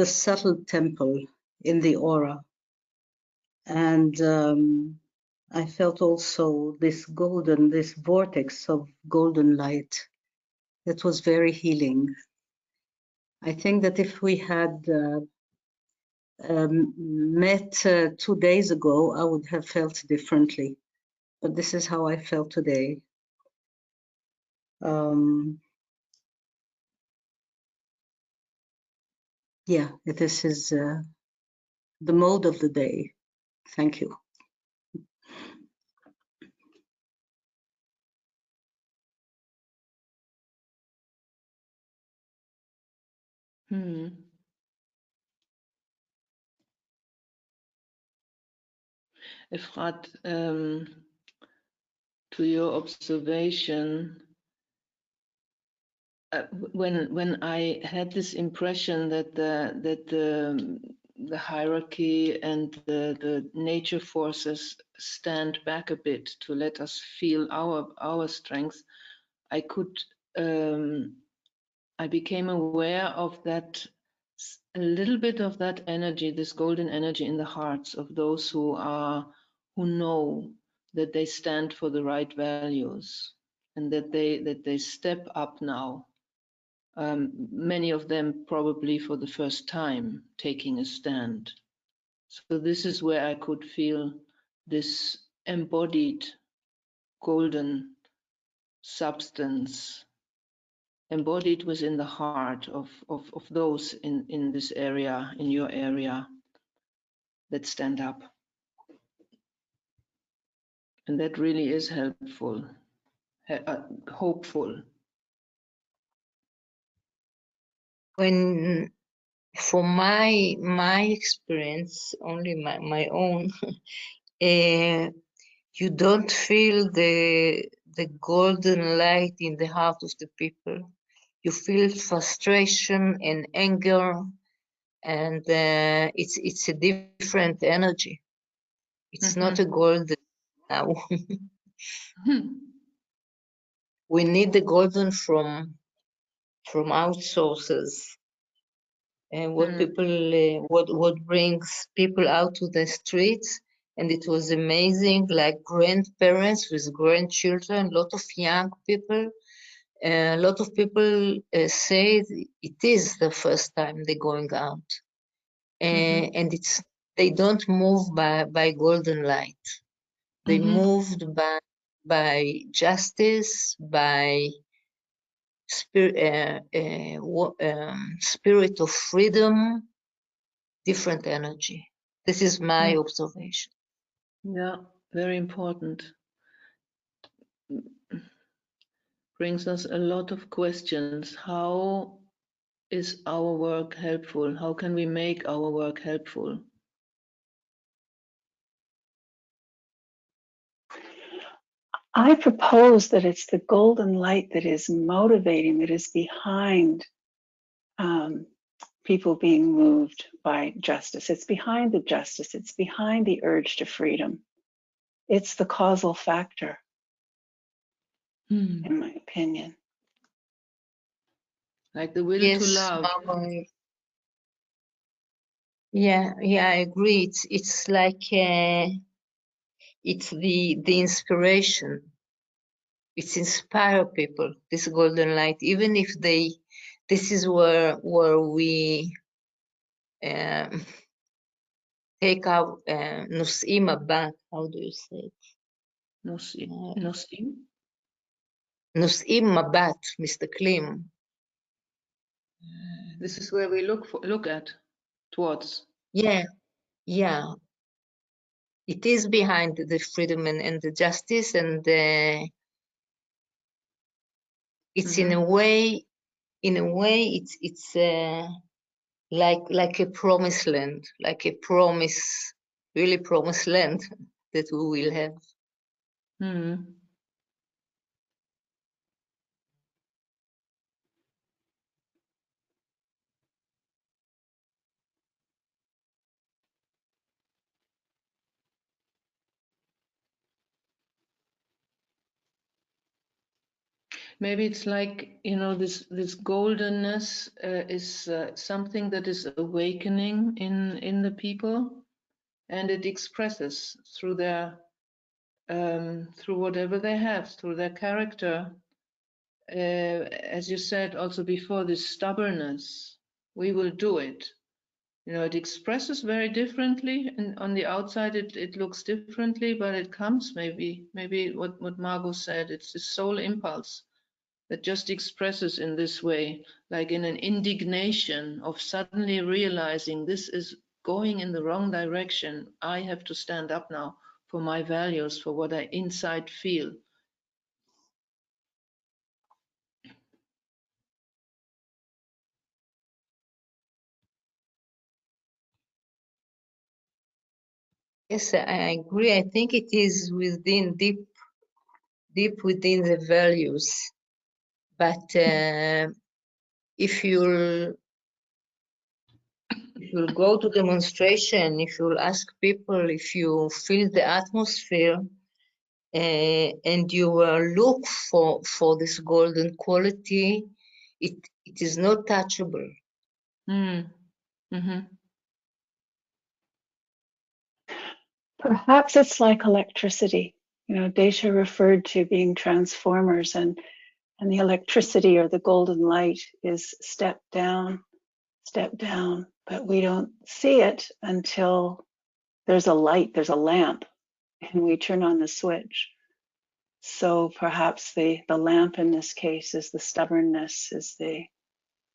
[SPEAKER 5] subtle temple in the aura, and I felt also this vortex of golden light that was very healing. I think that if we had met 2 days ago, I would have felt differently, but this is how I felt today. Yeah, this is the mode of the day. Thank you.
[SPEAKER 2] Efrat, to your observation, when I had this impression that the hierarchy and the nature forces stand back a bit to let us feel our strength, I became aware of that a little bit of that energy, this golden energy in the hearts of those who know that they stand for the right values and that they step up now. Many of them probably for the first time taking a stand. So this is where I could feel this embodied golden substance embodied within the heart of those in this area, in your area, that stand up. And that really is helpful, hopeful.
[SPEAKER 3] When, from my experience, only my own, you don't feel the golden light in the heart of the people. You feel frustration and anger, and it's a different energy. It's not a golden now. We need the golden from outsources, and what people what brings people out to the streets. And it was amazing, like grandparents with grandchildren, a lot of young people. A lot of people say it is the first time they're going out, and they don't move by golden light. They moved by justice, by spirit of freedom, different energy. This is my observation.
[SPEAKER 2] Yeah, very important. Brings us a lot of questions. How is our work helpful? How can we make our work helpful?
[SPEAKER 6] I propose that it's the golden light that is motivating, that is behind people being moved by justice. It's behind the justice. It's behind the urge to freedom. It's the causal factor, in my opinion.
[SPEAKER 2] Like the will
[SPEAKER 3] Yes,
[SPEAKER 2] to love.
[SPEAKER 3] Yeah, I agree. It's like it's the inspiration. It's inspire people, this golden light, even if this is where we take our nus'im abat. How do you say it?
[SPEAKER 2] Nus'im?
[SPEAKER 3] Nus'im mabat, Mr. Klim.
[SPEAKER 2] This is where we look at, towards.
[SPEAKER 3] Yeah. It is behind the freedom and the justice, and it's in a way, it's like a promised land, like a promise, really promised land that we will have.
[SPEAKER 2] Maybe it's like, this goldenness is something that is awakening in the people, and it expresses through their through whatever they have, through their character. As you said also before, this stubbornness, we will do it. It expresses very differently, and on the outside it looks differently, but it comes maybe what Margot said, it's the soul impulse that just expresses in this way, like in an indignation of suddenly realizing this is going in the wrong direction. I have to stand up now for my values, for what I inside feel.
[SPEAKER 3] Yes, I agree. I think it is within deep within the values. But if you'll go to demonstration, if you'll ask people, if you feel the atmosphere, and you look for this golden quality, it is not touchable.
[SPEAKER 2] Mm-hmm.
[SPEAKER 6] Perhaps it's like electricity. You know, Desha referred to being transformers, and the electricity or the golden light is step down, but we don't see it until there's a light, there's a lamp, and we turn on the switch. So perhaps the lamp in this case is the stubbornness, is the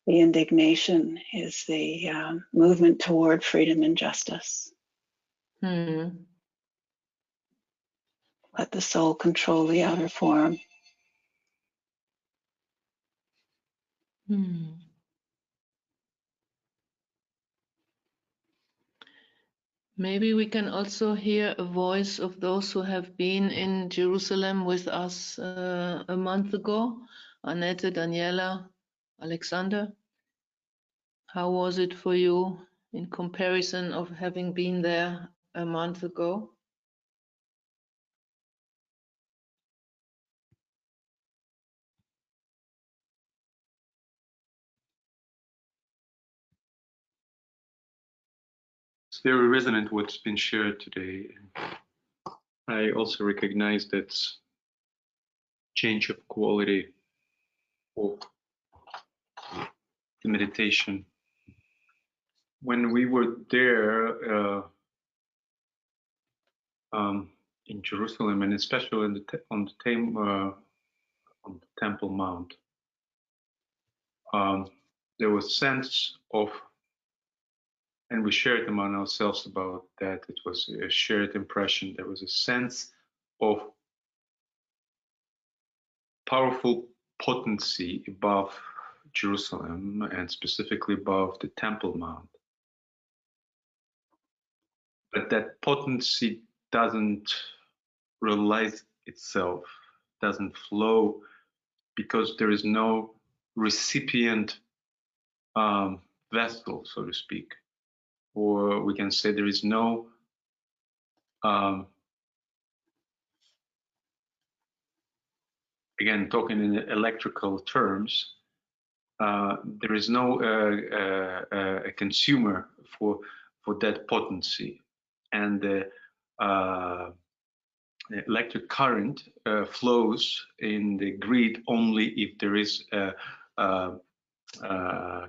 [SPEAKER 6] indignation, is the movement toward freedom and justice.
[SPEAKER 2] Mm-hmm.
[SPEAKER 6] Let the soul control the outer form.
[SPEAKER 2] Hmm. Maybe we can also hear a voice of those who have been in Jerusalem with us a month ago. Annette, Daniela, Alexander. How was it for you in comparison of having been there a month ago?
[SPEAKER 1] It's very resonant what's been shared today. I also recognize that change of quality of the meditation. When we were there in Jerusalem, and especially on the Temple Mount, there was sense of, and we shared among ourselves about that. It was a shared impression. There was a sense of powerful potency above Jerusalem, and specifically above the Temple Mount. But that potency doesn't realize itself, doesn't flow, because there is no recipient vessel, so to speak. Or we can say there is no again, talking in electrical terms, there is no a consumer for that potency, and the electric current flows in the grid only if there is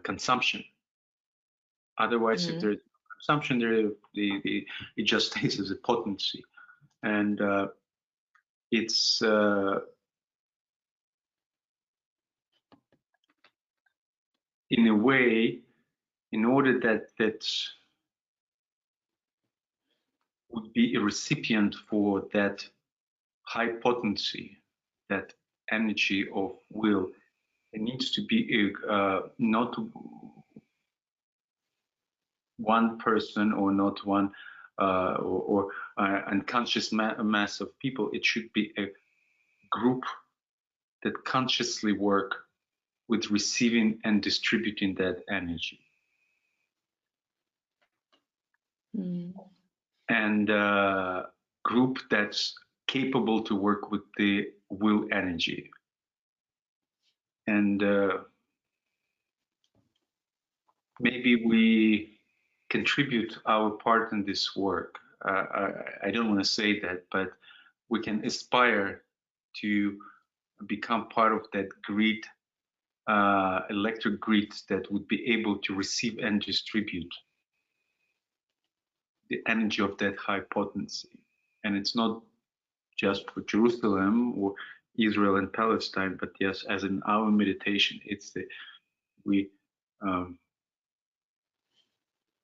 [SPEAKER 1] consumption. Otherwise, if there is consumption, it just stays as a potency, and it's in a way, in order that would be a recipient for that high potency, that energy of will, it needs to be not one person or not one or unconscious mass of people. It should be a group that consciously work with receiving and distributing that energy. And group that's capable to work with the will energy. And maybe we contribute our part in this work. I don't want to say that, but we can aspire to become part of that grid, electric grid that would be able to receive and distribute the energy of that high potency. And it's not just for Jerusalem or Israel and Palestine, but yes, as in our meditation, it's we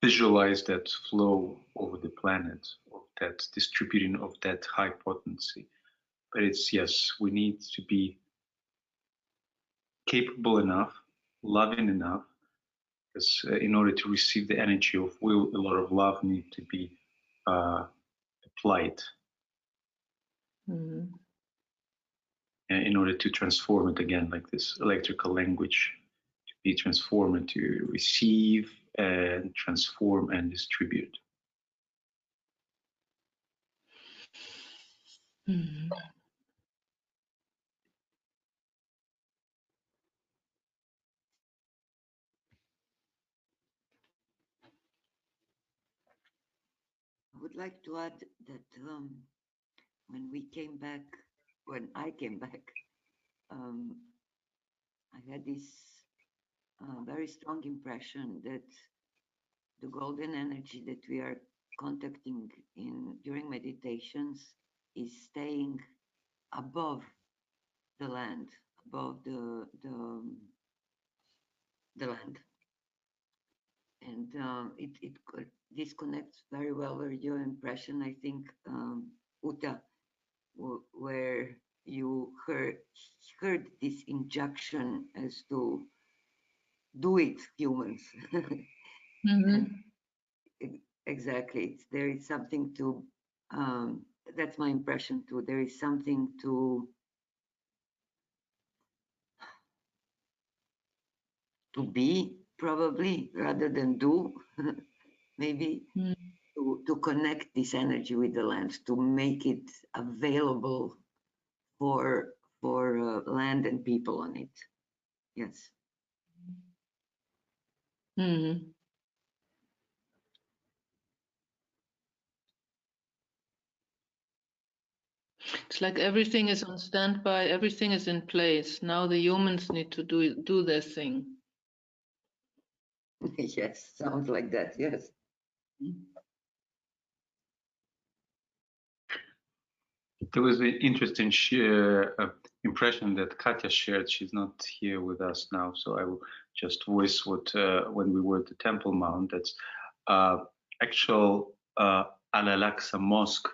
[SPEAKER 1] visualize that flow over the planet, of that distributing of that high potency. But it's, yes, we need to be capable enough, loving enough, because in order to receive the energy of will, a lot of love needs to be applied in order to transform it, again, like this electrical language, to be transformed, to receive and transform and distribute.
[SPEAKER 11] like to add that when I came back, I had this very strong impression that the golden energy that we are contacting during meditations is staying above the land, above the land, and this connects very well with your impression, I think, Uta, where you heard this injunction as to do it, humans. And exactly, there is something to. That's my impression too. There is something to be, probably, rather than do. Maybe to connect this energy with the land, to make it available for land and people on it. Yes.
[SPEAKER 2] It's like everything is on standby, everything is in place. Now the humans need to do their thing.
[SPEAKER 11] Yes, sounds like that. Yes.
[SPEAKER 1] There was an interesting impression that Katya shared. She's not here with us now, so I will just voice what when we were at the Temple Mount. That's actual Al-Aqsa Mosque,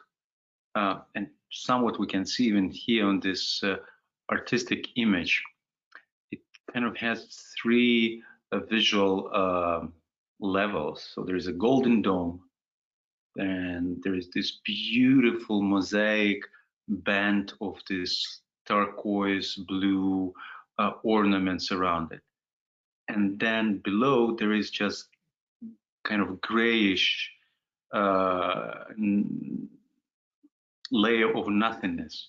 [SPEAKER 1] and somewhat we can see even here on this artistic image. It kind of has three visual levels. So there is a golden dome, and there is this beautiful mosaic band of this turquoise blue ornaments around it. And then below there is just kind of grayish layer of nothingness.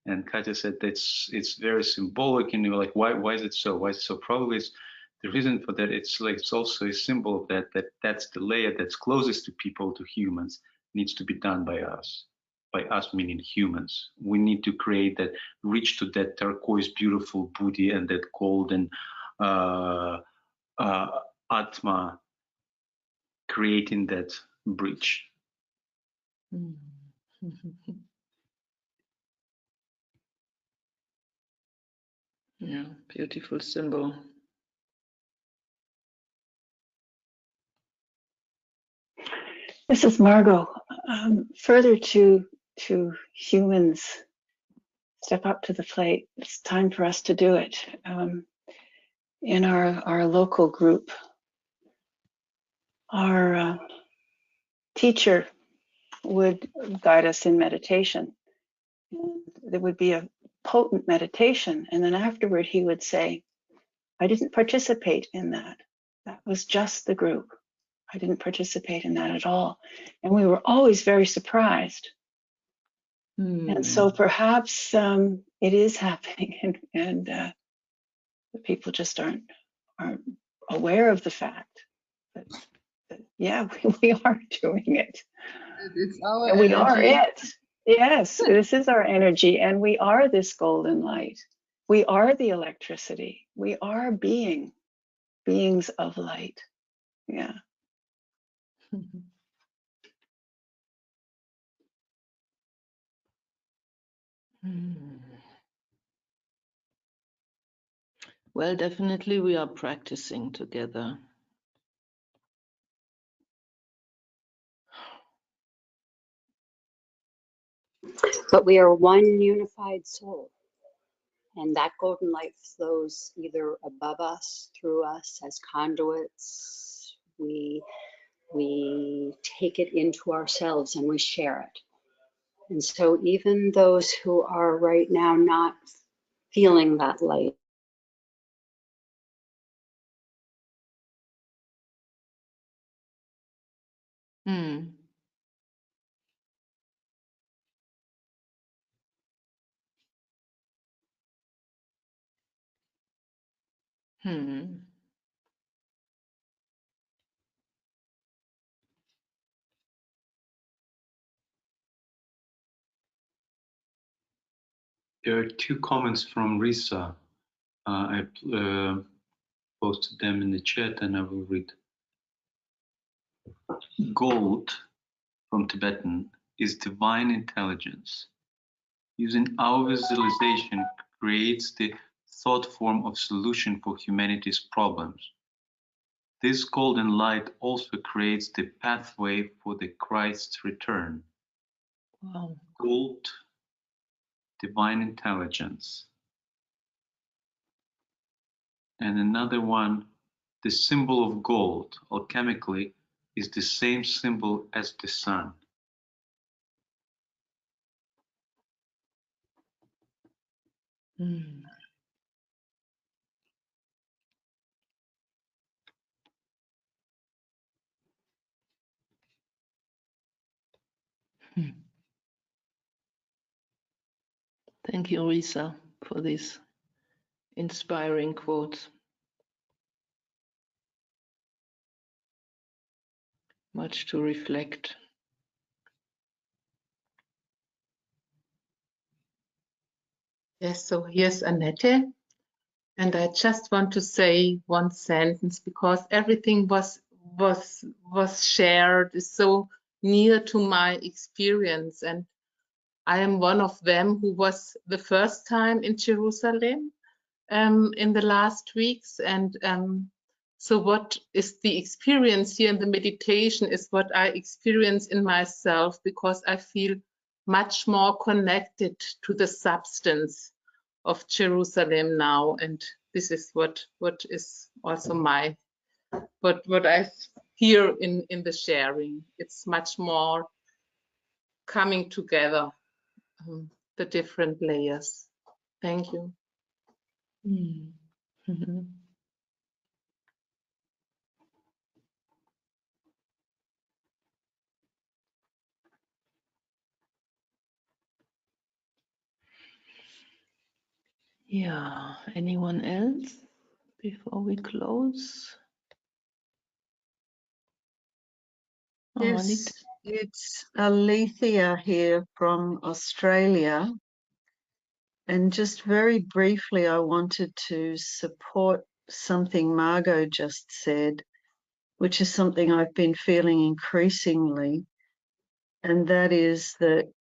[SPEAKER 1] And Katya said it's very symbolic, and you're like, why is it so? Why is it so? Probably it's the reason for that. It's like it's also a symbol of that's the layer that's closest to people, to humans, needs to be done by us. By us meaning humans. We need to create that, reach to that turquoise, beautiful booty and that golden atma, creating that bridge.
[SPEAKER 2] Yeah, beautiful symbol.
[SPEAKER 6] This is Margot. Further to humans step up to the plate. It's time for us to do it. In our local group, our teacher would guide us in meditation. There would be a potent meditation, and then afterward he would say, I didn't participate in that. That was just the group. I didn't participate in that at all. And we were always very surprised. And so perhaps it is happening, and the people just aren't aware of the fact that yeah, we are doing it.
[SPEAKER 4] It's our
[SPEAKER 6] And we are
[SPEAKER 4] energy.
[SPEAKER 6] it. Yes, this is our energy, and we are this golden light. We are the electricity. We are beings of light. Yeah.
[SPEAKER 2] Well, definitely we are practicing together.
[SPEAKER 9] But we are one unified soul. And that golden light flows either above us, through us as conduits. We take it into ourselves and we share it. And so even those who are right now not feeling that light,
[SPEAKER 1] There are two comments from Risa. I posted them in the chat and I will read. Gold, from Tibetan, is divine intelligence. Using our visualization creates the thought form of solution for humanity's problems. This golden light also creates the pathway for the Christ's return.
[SPEAKER 2] Wow.
[SPEAKER 1] Gold, divine intelligence. And another one, the symbol of gold, alchemically, is the same symbol as the sun.
[SPEAKER 2] Mm. Hmm. Thank you, Risa, for these inspiring quotes. Much to reflect.
[SPEAKER 12] Yes, so here's Annette, and I just want to say one sentence because everything was shared is so near to my experience, and I am one of them who was the first time in Jerusalem in the last weeks, and so what is the experience here in the meditation is what I experience in myself, because I feel much more connected to the substance of Jerusalem now, and this is what is also my what I hear in the sharing. It's much more coming together, the different layers. Thank you.
[SPEAKER 2] Mm. Mhm. Yeah, anyone else before we close? Oh, Anita.
[SPEAKER 5] Yes, it's Alethea here from Australia. And just very briefly, I wanted to support something Margot just said, which is something I've been feeling increasingly. And that is that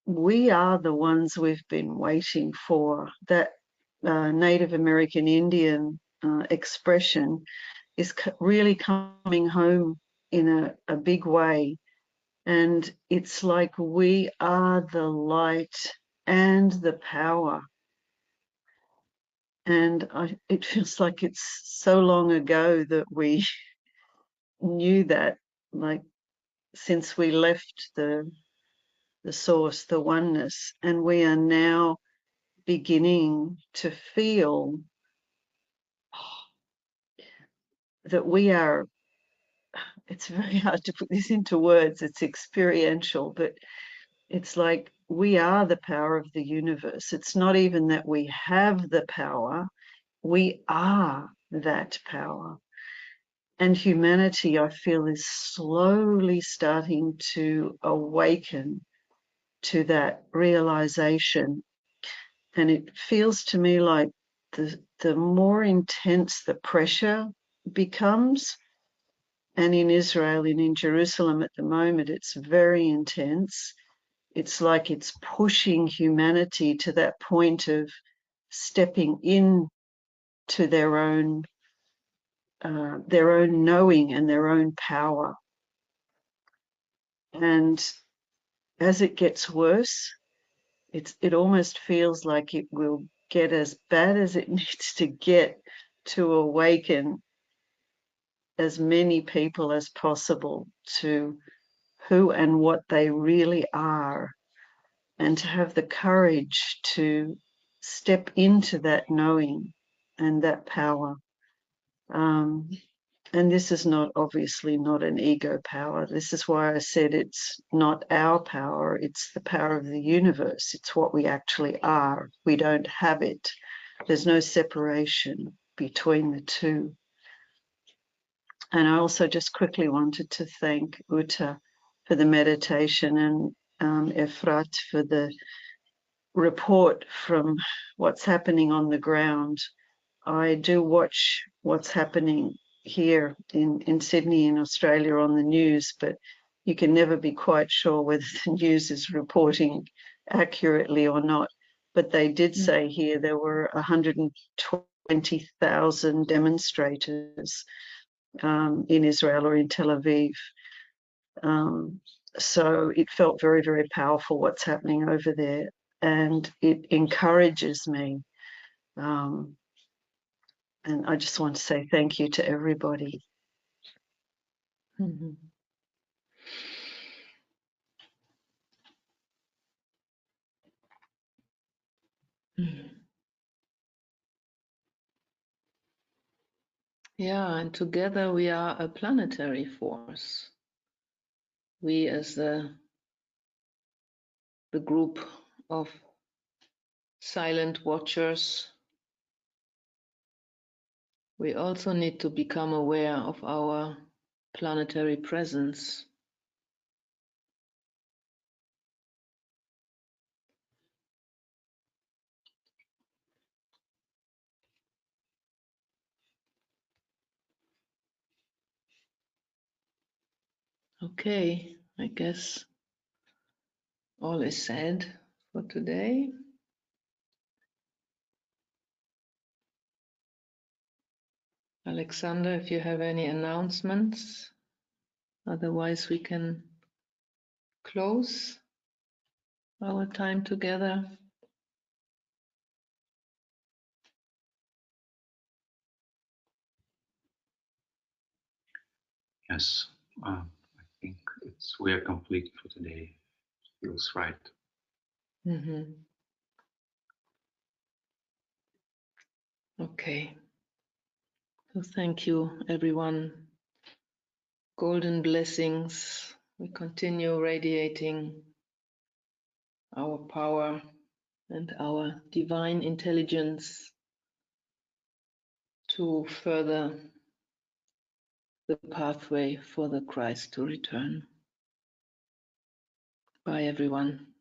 [SPEAKER 5] we are the ones we've been waiting for. That Native American Indian expression is really coming home in a big way. And it's like we are the light and the power. And it feels like it's so long ago that we knew that, like since we left the source, the oneness, and we are now beginning to feel that we are, it's very hard to put this into words, it's experiential, but it's like we are the power of the universe. It's not even that we have the power, we are that power. And humanity, I feel, is slowly starting to awaken to that realization. And it feels to me like the more intense the pressure becomes, and in Israel and in Jerusalem at the moment, it's very intense. It's like it's pushing humanity to that point of stepping in to their own knowing and their own power. And as it gets worse, it almost feels like it will get as bad as it needs to get to awaken as many people as possible to who and what they really are, and to have the courage to step into that knowing and that power. And this is not obviously not an ego power. This is why I said it's not our power, it's the power of the universe. It's what we actually are. We don't have it. There's no separation between the two. And I also just quickly wanted to thank Uta for the meditation and Efrat for the
[SPEAKER 7] report from what's happening on the ground. I do watch what's happening here in Sydney, in Australia, on the news, but you can never be quite sure whether the news is reporting accurately or not. But they did say here there were 120,000 demonstrators in Israel or in Tel Aviv. So it felt very, very powerful what's happening over there, and it encourages me. And I just want to say thank you to everybody.
[SPEAKER 2] Mhm. Yeah, and together we are a planetary force. We as the group of silent watchers, we also need to become aware of our planetary presence. Okay, I guess all is said for today. Alexander, if you have any announcements, otherwise we can close our time together.
[SPEAKER 1] Yes, I think we are complete for today. Feels right.
[SPEAKER 2] Mm-hmm. Okay. So thank you, everyone. Golden blessings. We continue radiating our power and our divine intelligence to further the pathway for the Christ to return. Bye, everyone.